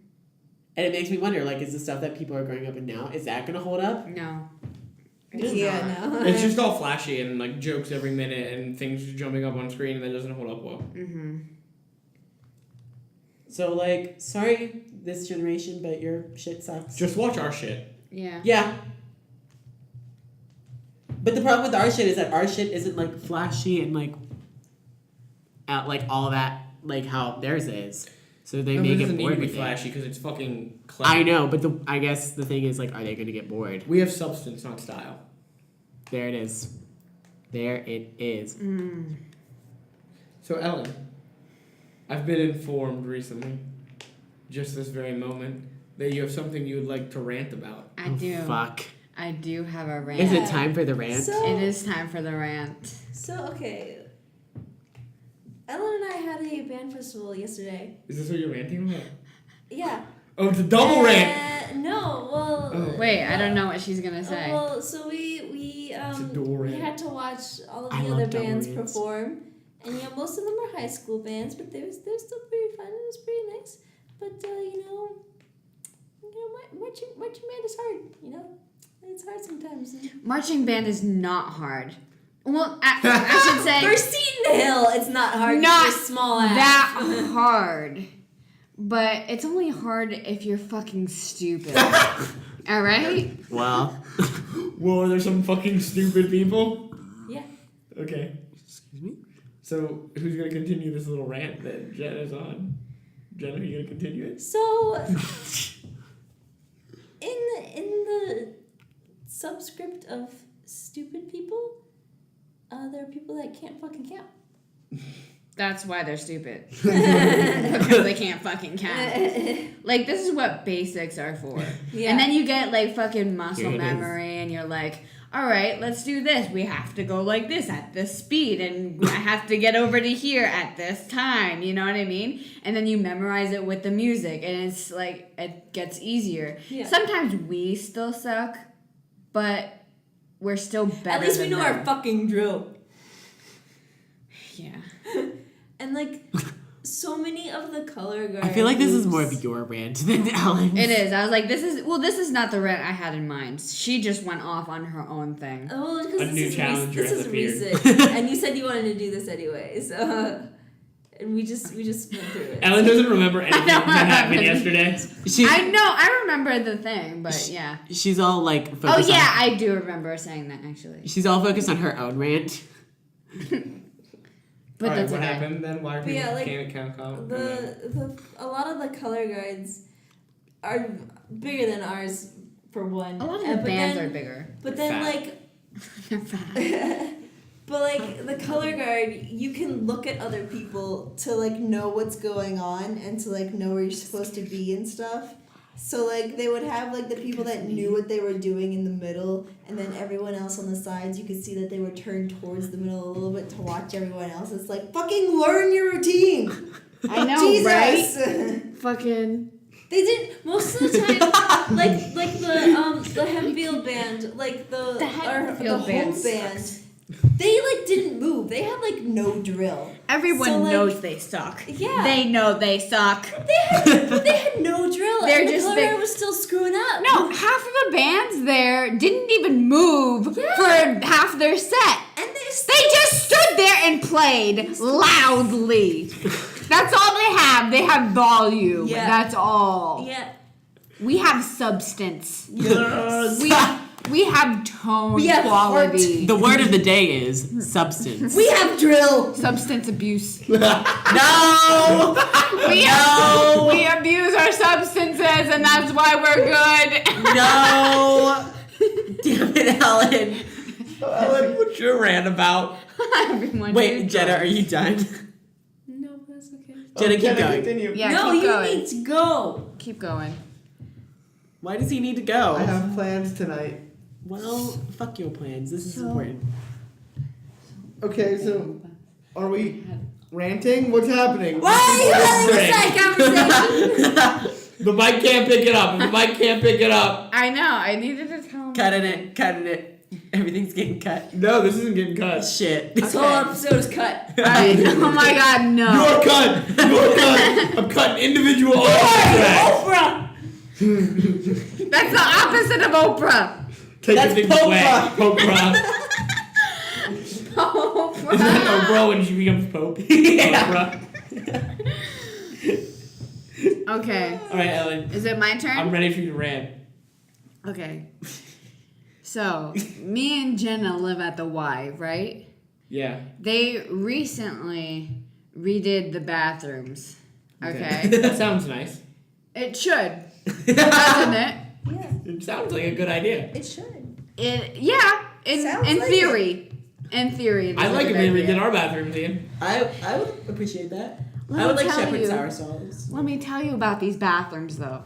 And it makes me wonder, like, is the stuff that people are growing up in now, is that gonna hold up? No. No. It's just all flashy and like jokes every minute and things jumping up on screen and that doesn't hold up well. Mm-hmm. So like, sorry this generation, but your shit sucks. Just watch our shit. Yeah. Yeah. But the problem with our shit is that our shit isn't like flashy and like all that like how theirs is. So they No, may it get doesn't need bored to be with flashy because it's fucking clever. I know, but I guess the thing is like, are they gonna get bored? We have substance, not style. There it is. There it is. Mm. So Ellen, I've been informed recently, just this very moment, that you have something you would like to rant about. I do. Fuck. I do have a rant. Is it time for the rant? So- It is time for the rant. So, okay. Ellen and I had a band festival yesterday. Is this what you're ranting about? Yeah. Oh, it's a double rant! No, well... Oh. Wait, I don't know what she's gonna say. Well, so we a dual we rant. had to watch all of I the love other double bands rants. perform. And, you know, most of them are high school bands, but they're still pretty fun. It was pretty nice. But, marching band is hard, you know? It's hard sometimes. Marching band is not hard. Well, I should say For Seton Hill, it's not hard. Not You're small ass. that hard. But it's only hard if you're fucking stupid. All right? Well. Whoa, there's some fucking stupid people? Yeah. Okay. Excuse me? So, who's gonna continue this little rant that Jenna's on? Jenna, are you gonna continue it? So, in the subscript of stupid people, there are people that can't fucking count. That's why they're stupid. Because they can't fucking count. Like, this is what basics are for. Yeah. And then you get, like, fucking muscle Here it is. memory, and you're like, all right, let's do this. We have to go like this at this speed, and I have to get over to here at this time. You know what I mean? And then you memorize it with the music, and it's like, it gets easier. Yeah. Sometimes we still suck, but we're still better At least we than know them. our fucking drill. Yeah. And like, so many of the color guard I feel like this is more groups- of your rant than Ellen's. It is. I was like, this is not the rant I had in mind. She just went off on her own thing. Oh, because A this new is challenger this has is appeared. recent, and you said you wanted to do this anyway, so and we just went through it. Ellen doesn't remember anything don't that happened remember. yesterday. I know. I remember the thing, but yeah. She's all like Oh focused yeah, I do remember saying that actually. She's all focused on her own rant. But Alright, that's what okay. happened then? Why are But people yeah, like, can't count? A lot of the color guards are bigger than ours for one. A lot of And- the but bands then- are bigger. But They're then fat. like They're fat. But like the color guard, you can look at other people to like know what's going on and to like know where you're supposed to be and stuff. So like they would have like the people that knew what they were doing in the middle, and then everyone else on the sides. You could see that they were turned towards the middle a little bit to watch everyone else. It's like fucking learn your routine. I know, Jesus. right? Fucking. they did most of the time, like the Hempfield band, like the Hempfield Hope band band. They like didn't move. They had like no drill. Everyone So, like- knows they suck. Yeah. They know they suck. They had no drill. They're and just the color big- guard was still screwing up. No, half of the bands there didn't even move Yeah. for half their set. And They just stood there and played loudly. That's all they have. They have volume. Yeah. That's all. yeah. We have substance. Yes. We have tone We have quality. The word of the day is substance. We have drill. Substance abuse. No! We abuse our substances, and that's why we're good. No! Damn it, Ellen. Ellen, what's your rant about? Everyone Wait, knows. Jenna, are you done? No, that's okay. Jenna, keep Jenna, going. continue. Yeah, no, keep you going. need to go. Keep going. Why does he need to go? I have plans tonight. Well, fuck your plans. This is So- important. Okay, so are we ranting? What's happening? Why are you having a side conversation? The mic can't pick it up. The mic can't pick it up. I know. I needed to tell him. Cutting it. Everything's getting cut. No, this isn't getting cut. Shit. This whole episode is cut. Alright. Oh my god, no. You're cut. You're cut. I'm cutting individual tracks. Oprah. That's the opposite of Oprah. Take That's things Pope away. Rock. Pope Rock. Oprah. Isn't that Oprah when she becomes Pope? Yeah. Oprah. Okay. All right, Ellen. Is it my turn? I'm ready for you to rant. Okay. So, me and Jenna live at the Y, right? Yeah. They recently redid the bathrooms. Okay. That sounds nice. It should, doesn't it? Yeah, It sounds like a good idea. it should. Yeah. Sounds In like theory. In theory. it's I a like good it when we idea. did our bathrooms, Ian. I would appreciate that. Let I would me like tell shepherd you. sour sauce. Let me tell you about these bathrooms, though.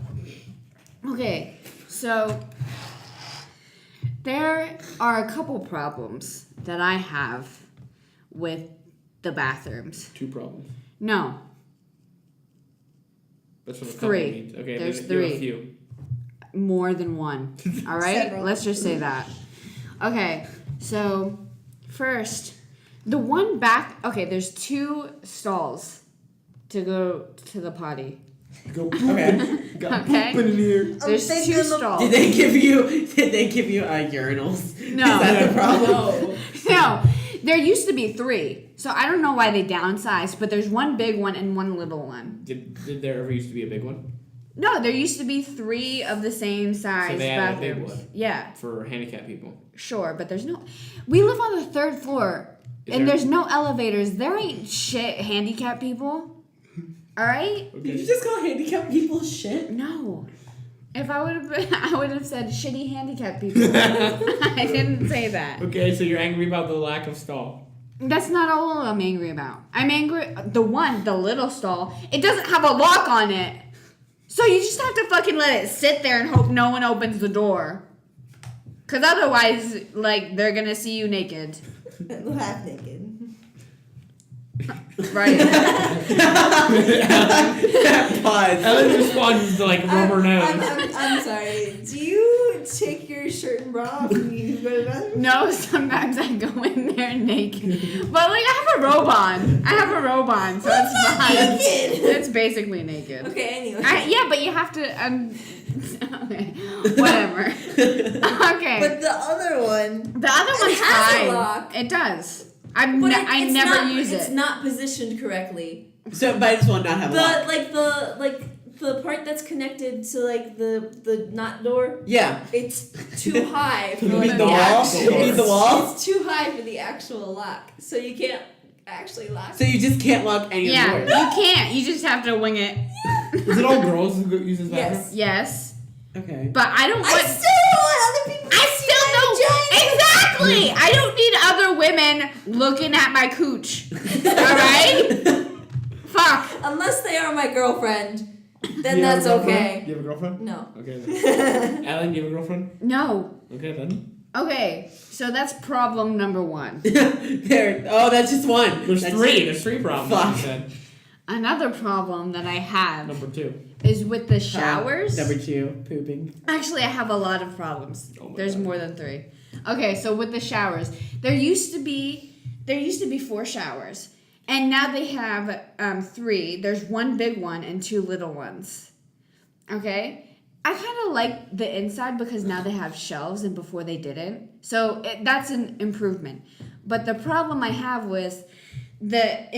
Okay, so there are a couple problems that I have with the bathrooms. 2 problems. No, That's what a 3. couple means. Okay, There's there are a 3. few. more than one. All right? Several. Let's just say that. Okay, so first, the one back. Okay, there's 2 stalls to go to the potty. Go Okay. Got Okay. pooping in here. There's thinking 2 of- stalls. Did they give you urinals? No. Is that the problem? No. No, there used to be 3. So I don't know why they downsized, but there's one big one and one little one. Did there ever used to be a big one? No, there used to be 3 of the same size they added a big bathrooms. one. Yeah, For handicapped people. sure, but there's no. We live on the 3rd floor, Is and there- there's no elevators. There ain't shit handicapped people. All right? Did you just call handicapped people shit? No. If I would have been, I would have said shitty handicapped people. I didn't say that. Okay, so you're angry about the lack of stall. That's not all I'm angry about. I'm angry. The little stall, it doesn't have a lock on it. So you just have to fucking let it sit there and hope no one opens the door. Because otherwise, like, they're going to see you naked. Half naked. Right? Pause. Ellen responds to like rubber nose. I'm sorry. Do you take your shirt and bra off when you go to the bathroom? No, sometimes I go in there naked. But, like, I have a robe on. So it's fine. Naked. It's basically naked. Okay, anyway. Yeah, but you have to. Okay, whatever. Okay, But the other one, the other one's has a fine. lock. It does. But I it's never not, use It's it. not positioned correctly. So might as well not have a lock. The part that's connected to like the knot door, Yeah. it's too high for You like mean the wall? actual. You mean the wall? It's too high for the actual lock, so you can't actually lock. So you just can't lock any Yeah, of you the doors. can't. You just have to wing it. Is it all girls who use this bathroom? Yes. Yes, Okay. but I don't I want. still don't want other people to I see still my don't. vagina. Exactly. I don't need other women looking at my cooch. All right. Fuck. Unless they are my girlfriend, then Do you have that's a girlfriend? okay. Do you have a girlfriend? No. Okay then. Ellen, do you have a girlfriend? No. Okay then. Okay. So that's problem number 1. There. Oh, that's just one. There's That's 3. There's 3 problems. Fuck. You said. Another problem that I have Number 2. is with the showers. Number 2, pooping. Actually, I have a lot of problems. Oh my There's God. more than 3. Okay, so with the showers, there used to be 4 showers, and now they have 3. There's one big one and 2 little ones. Okay, I kind of like the inside because now they have shelves, and before they didn't. So that's an improvement. But the problem I have was the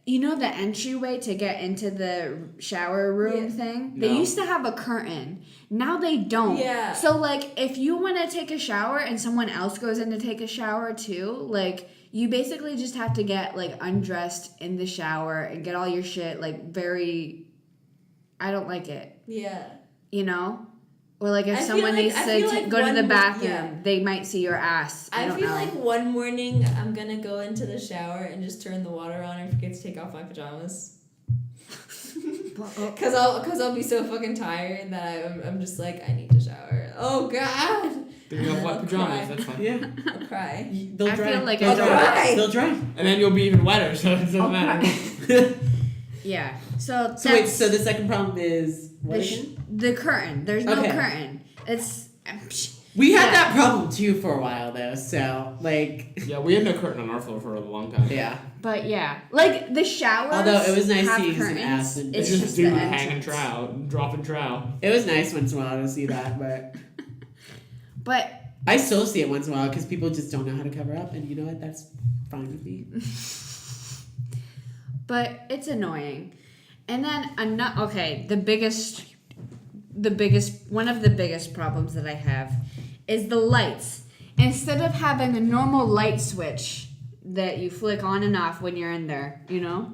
entryway to get into the shower room Yeah. thing. They No. used to have a curtain. Now they don't. Yeah. So like if you want to take a shower and someone else goes in to take a shower too, like you basically just have to get like undressed in the shower and get all your shit like very I don't like it. Yeah. You know? Or like if I feel someone like- needs I to feel like go to the one- bathroom, yeah. they might see your ass. I I don't feel know. like one morning I'm gonna go into the shower and just turn the water on and forget to take off my pajamas. Cause I'll be so fucking tired that I'm just like, I need to shower. Oh God. Then you have wet I'll pajamas. cry. That's fine. Yeah. I'll cry. They'll I dry. feel like They'll I dry. don't- They'll dry. And then you'll be even wetter, so it doesn't I'll matter. Yeah. So So wait, that's so the second problem is what the, again? the curtain. There's no Okay. curtain. It's We had Yeah. that problem too for a while though, so like Yeah, we had no curtain on our floor for a long time. yeah. but yeah, like the showers. Although it was nice have seeing some curtains. ass and- It's It's just the dude entrance. hanging trout, dropping trout. It was nice once in a while to see that, but But I still see it once in a while because people just don't know how to cover up, and you know what? That's fine with me. but it's annoying. And then the biggest one of the biggest problems that I have is the lights. Instead of having a normal light switch that you flick on and off when you're in there, you know,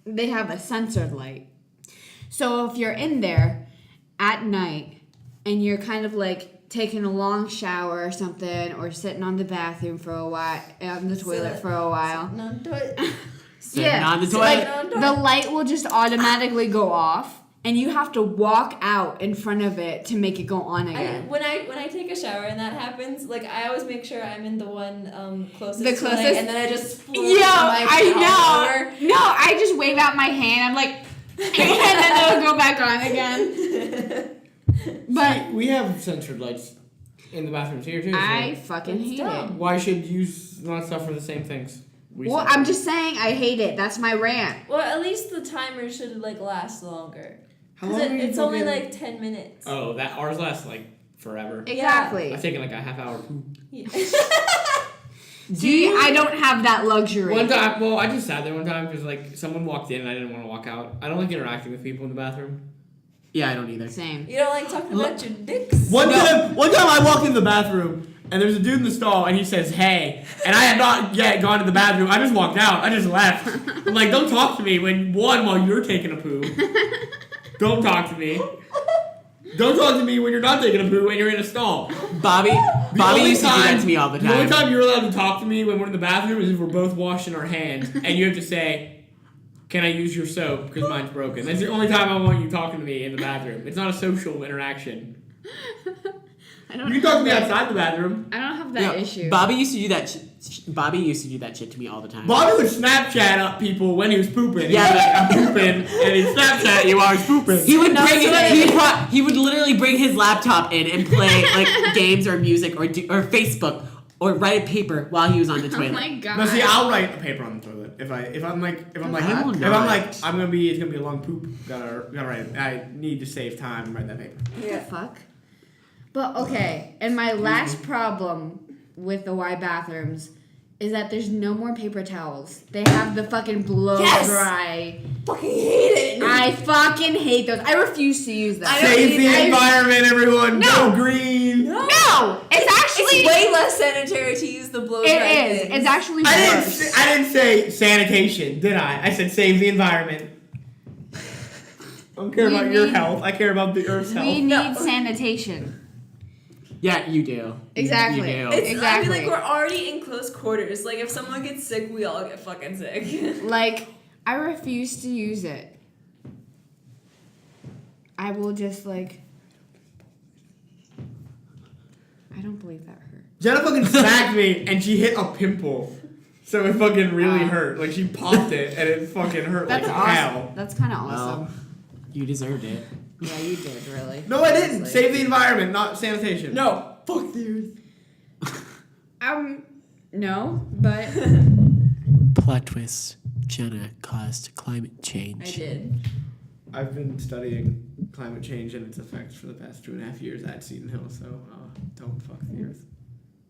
they have a censored light. So if you're in there at night and you're kind of like taking a long shower or something, or sitting on the bathroom for a while, on the toilet for a while, No, do it. Sitting on the so, toilet. like, the light will just automatically go off, and you have to walk out in front of it to make it go on again. When I take a shower and that happens, like I always make sure I'm in the one closest. The to the light, closest? and then I just float Yo, my I power know. No, I just wave out my hand. I'm like, and then it'll go back on again. But We have censored lights in the bathrooms here too. So I fucking It's hate dumb. it. why should you not suffer the same things? Well, I'm just saying I hate it. That's my rant. Well, at least the timer should like last longer. How Because long are you it's only fucking- like 10 minutes. Oh, that ours lasts like forever. Exactly. I've taken like a half hour poop. Yeah. See, I don't have that luxury. One time, well, I just sat there one time because like someone walked in and I didn't want to walk out. I don't like interacting with people in the bathroom. Yeah, I don't either. Same. You don't like talking about your dicks? One time I walked in the bathroom and there's a dude in the stall and he says, "Hey," and I had not yet gone to the bathroom. I just walked out. I just left. I'm like, don't talk to me while you're taking a poo. Don't talk to me. Don't talk to me when you're not taking a poo and you're in a stall. Bobby only used to do that to me all the The only time. time you're allowed to talk to me when we're in the bathroom is if we're both washing our hands and you have to say, "Can I use your soap? Because mine's broken." That's the only time I want you talking to me in the bathroom. It's not a social interaction. I don't You can talk to me have outside the bathroom. I don't have that Yeah, issue. Bobby used to do that. Bobby used to do that shit to me all the time. Bobby would Snapchat up people when he was pooping. Yeah. He'd be like, "I'm pooping," and he'd Snapchat you while he was pooping. He would No, bring so it. He would literally bring his laptop in and play like games or music or Facebook or write a paper while he was on the Oh toilet. my god. No, see, I'll write a paper on the toilet if I'm like I will it's not. gonna be a long poop. Gotta write it. I need to save time and write that paper. What the fuck? But okay, and my last problem with the Y bathrooms is that there's no more paper towels. They have the fucking blow Yes! dry. Fucking hate it. I fucking hate those. I refuse to use them. I don't Save the either. environment, everyone. No. Go green. No. No, it's actually It's way less sanitary to use the blow dry it is. things. It's actually I worse. didn't say sanitation, did I? I said save the environment. I don't care We about your need- health. I care about the Earth's We health. need sanitation. Yeah, you do. Exactly. You do. It's, Exactly. I mean, like, we're already in close quarters. Like, if someone gets sick, we all get fucking sick. Like, I refuse to use it. I will just like. I don't believe that hurt. Jenna fucking smacked me and she hit a pimple. So it fucking really Wow. hurt. Like she popped it and it fucking hurt That's like awesome. hell. That's kind of Well, awesome. you deserved it. Yeah, you did really. No, I didn't. Honestly. Save the environment, not sanitation. No. Fuck the Earth. No, but Plot twist. Jenna caused climate change. I did. I've been studying climate change and its effects for the past 2.5 years at Seton Hill, so don't fuck the Earth.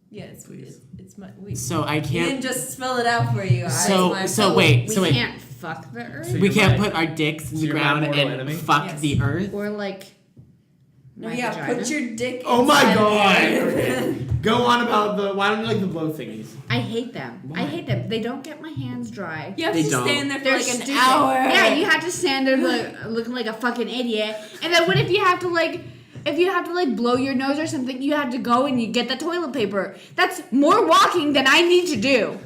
Yeah, Please. it's my. We, So I we didn't can't. just spell it out for you. So I- so wait. we So wait. can't fuck the earth. So We you're can't my- put our dicks in so the you're my ground mortal and enemy? fuck Yes. the earth. Or like. No, my yeah, vagina. put your dick. Oh my inside god! of there. Okay. Go on about the. Why don't you like the blow thingies? I hate them. Why? I hate them. They don't get my hands dry. You have They to don't. stand there for They're like an stupid. hour. Yeah, you have to stand there like looking like a fucking idiot. And then what if you have to like blow your nose or something, you have to go and you get the toilet paper. That's more walking than I need to do.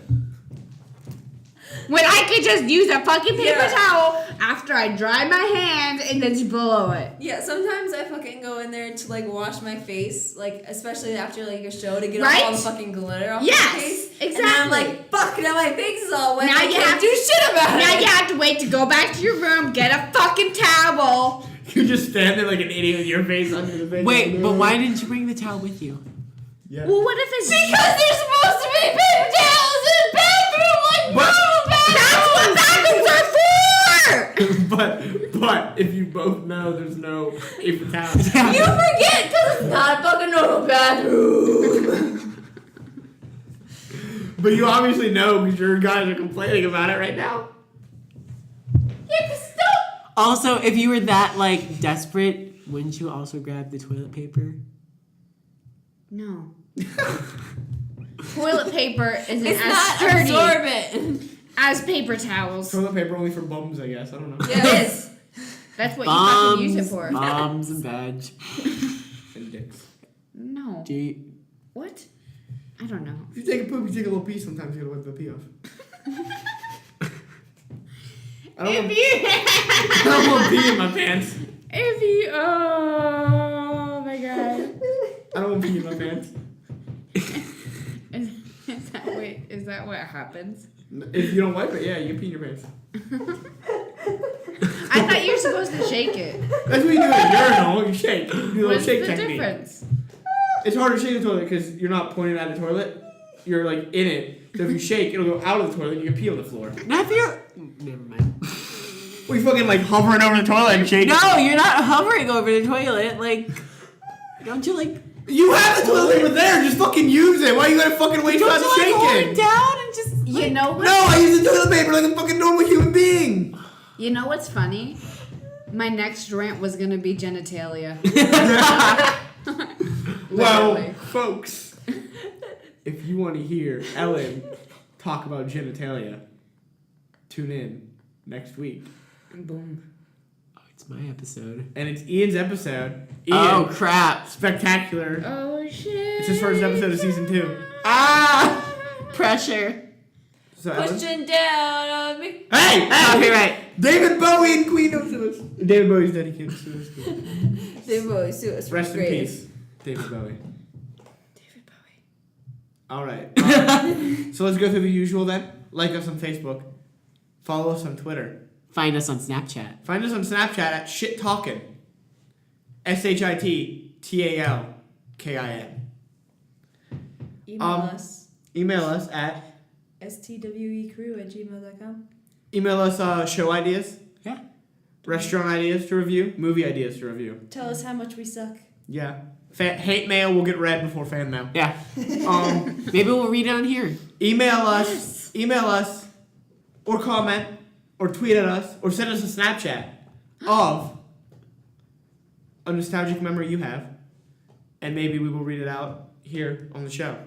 when I could just use a fucking paper Yeah. towel after I dry my hands and then just blow it. Yeah, sometimes I fucking go in there to like wash my face, like especially after like a show to get Right? off all the fucking glitter off Yes, my face. exactly. And then I'm like, fuck, now my face is all wet. Now I you can't have do shit about Now it. you have to wait to go back to your room, get a fucking towel. You just stand there like an idiot with your face under the bed. Wait, but why didn't you bring the towel with you? Yeah. Well, what if it's Because there's supposed to be paper towels in the bathroom, like What? normal bathrooms. That's what bathrooms are for! But if you both know there's no paper towels. You forget because it's not a fucking normal bathroom. But you obviously know because your guys are complaining about it right now. Yeah, cause stop. Also, if you were that like desperate, wouldn't you also grab the toilet paper? No. Toilet paper isn't It's as not sturdy absorbent. as paper towels. Toilet paper only for bums, I guess. I don't know. Yeah, it is. That's what you fucking use it for. Bombs and veg. And dicks. No. Do you, What? I don't know. If you take a poop, you take a little pee. Sometimes you gotta wipe the pee off. I don't want pee in my pants. If you, oh my god. I don't want pee in my pants. Is that what happens? If you don't wipe it, yeah, you can pee in your pants. I thought you were supposed to shake it. That's what you do at a urinal. You shake. You do a little What's shake the technique. difference? It's hard to shake the toilet because you're not pointing at the toilet. You're like in it. So if you shake, it'll go out of the toilet and you can pee on the floor. not if you're. Never mind. We fucking like hovering over the toilet and shaking. No, you're not hovering over the toilet. Like, don't you like? You have the toilet paper there. Just fucking use it. Why you gotta fucking waste Don't time you like hold it shaking? down and just? You like- know what? No, I use the toilet paper like a fucking normal human being. You know what's funny? My next rant was gonna be genitalia. Well, Literally. folks, if you want to hear Ellen talk about genitalia, tune in next week. Boom. Oh, it's my episode. And it's Ian's episode. Ian, Oh crap! spectacular. Oh shit. It's his first episode of season 2. Ah, pressure. So Ellen, Pushing down on me. hey, Copyright. David Bowie and Queen of Suez. David Bowie's dead. He can't sue us. They both sue us for Rest in greatest. peace, David Bowie. David Bowie. All right. So let's go through the usual then. Like us on Facebook. Follow us on Twitter. Find us on Snapchat. Find us on Snapchat at shittalkin. SHITTALKIN. Email us. Email us at stwecrew@gmail.com. email us show ideas, Yeah. restaurant ideas to review, movie ideas to review. Tell us how much we suck. Yeah. Hate mail will get read before fan mail. Yeah. Um, Maybe we'll read it on here. email us, or comment, or tweet at us, or send us a Snapchat of a nostalgic memory you have, and maybe we will read it out here on the show.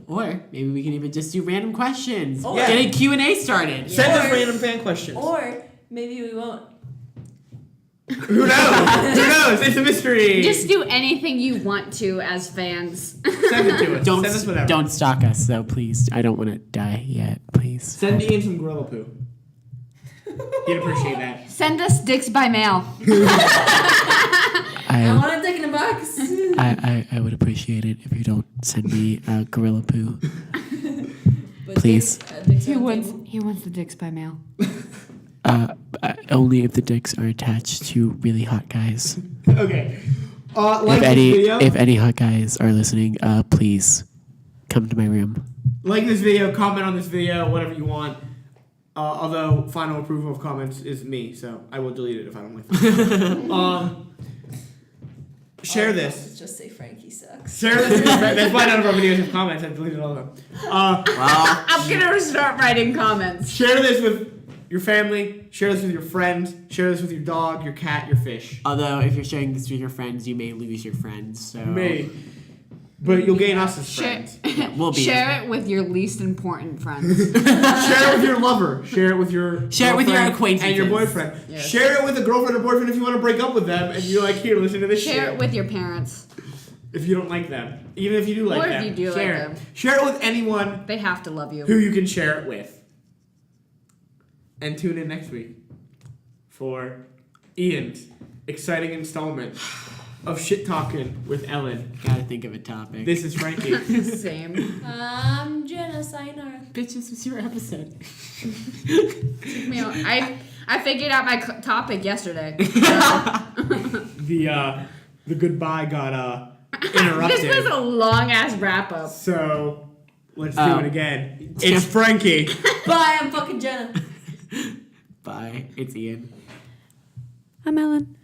Or maybe we can even just do random questions. Or- Get a Q&A started. Send us Or- random fan questions. Or maybe we won't. Who knows? Who knows? It's a mystery. Just do anything you want to as fans. send it to us. Don't Send us whatever. don't stalk us though, please. I don't want to die yet, please. Send Ian some gorilla poo. He'd appreciate that. Send us dicks by mail. I I, want a dick in a box. I would appreciate it if you don't send me gorilla poo. But Please. dicks He on the wants table. the dicks by mail. Only if the dicks are attached to really hot guys. Okay. Like this video. If any hot guys are listening, please come to my room. Like this video, comment on this video, whatever you want. Although final approval of comments is me, so I will delete it if I don't like it. Share All this. comments Just say Frankie sucks. Share this. That's why none of our videos have comments. I've deleted all of them. Well, I'm gonna start writing comments. Share this with your family. Share this with your friends. Share this with your dog, your cat, your fish. although if you're sharing this with your friends, you may lose your friends. So Me. But you'll gain us as Share, friends. we'll be share it with your least important friends. Share it with your lover. Share it with your Share it with your girlfriend acquaintances. and your boyfriend. Yes. Share it with a girlfriend or boyfriend if you want to break up with them and you're like, here, listen to this Share shit. it with your parents. If you don't like them. Even if you do like Or if them. you do like share them. it. Share it with anyone They have to love you. who you can share it with. And tune in next week for Ian's exciting installment of Shit Talkin' with Ellen. Gotta think of a topic. This is Frankie. Same. Jenna, sayonara. Bitch, this was your episode. I figured out my topic yesterday. The goodbye got interrupted. This was a long ass wrap up. So let's do it again. It's Frankie. Bye, I'm fucking Jenna. Bye. It's Ian. I'm Ellen.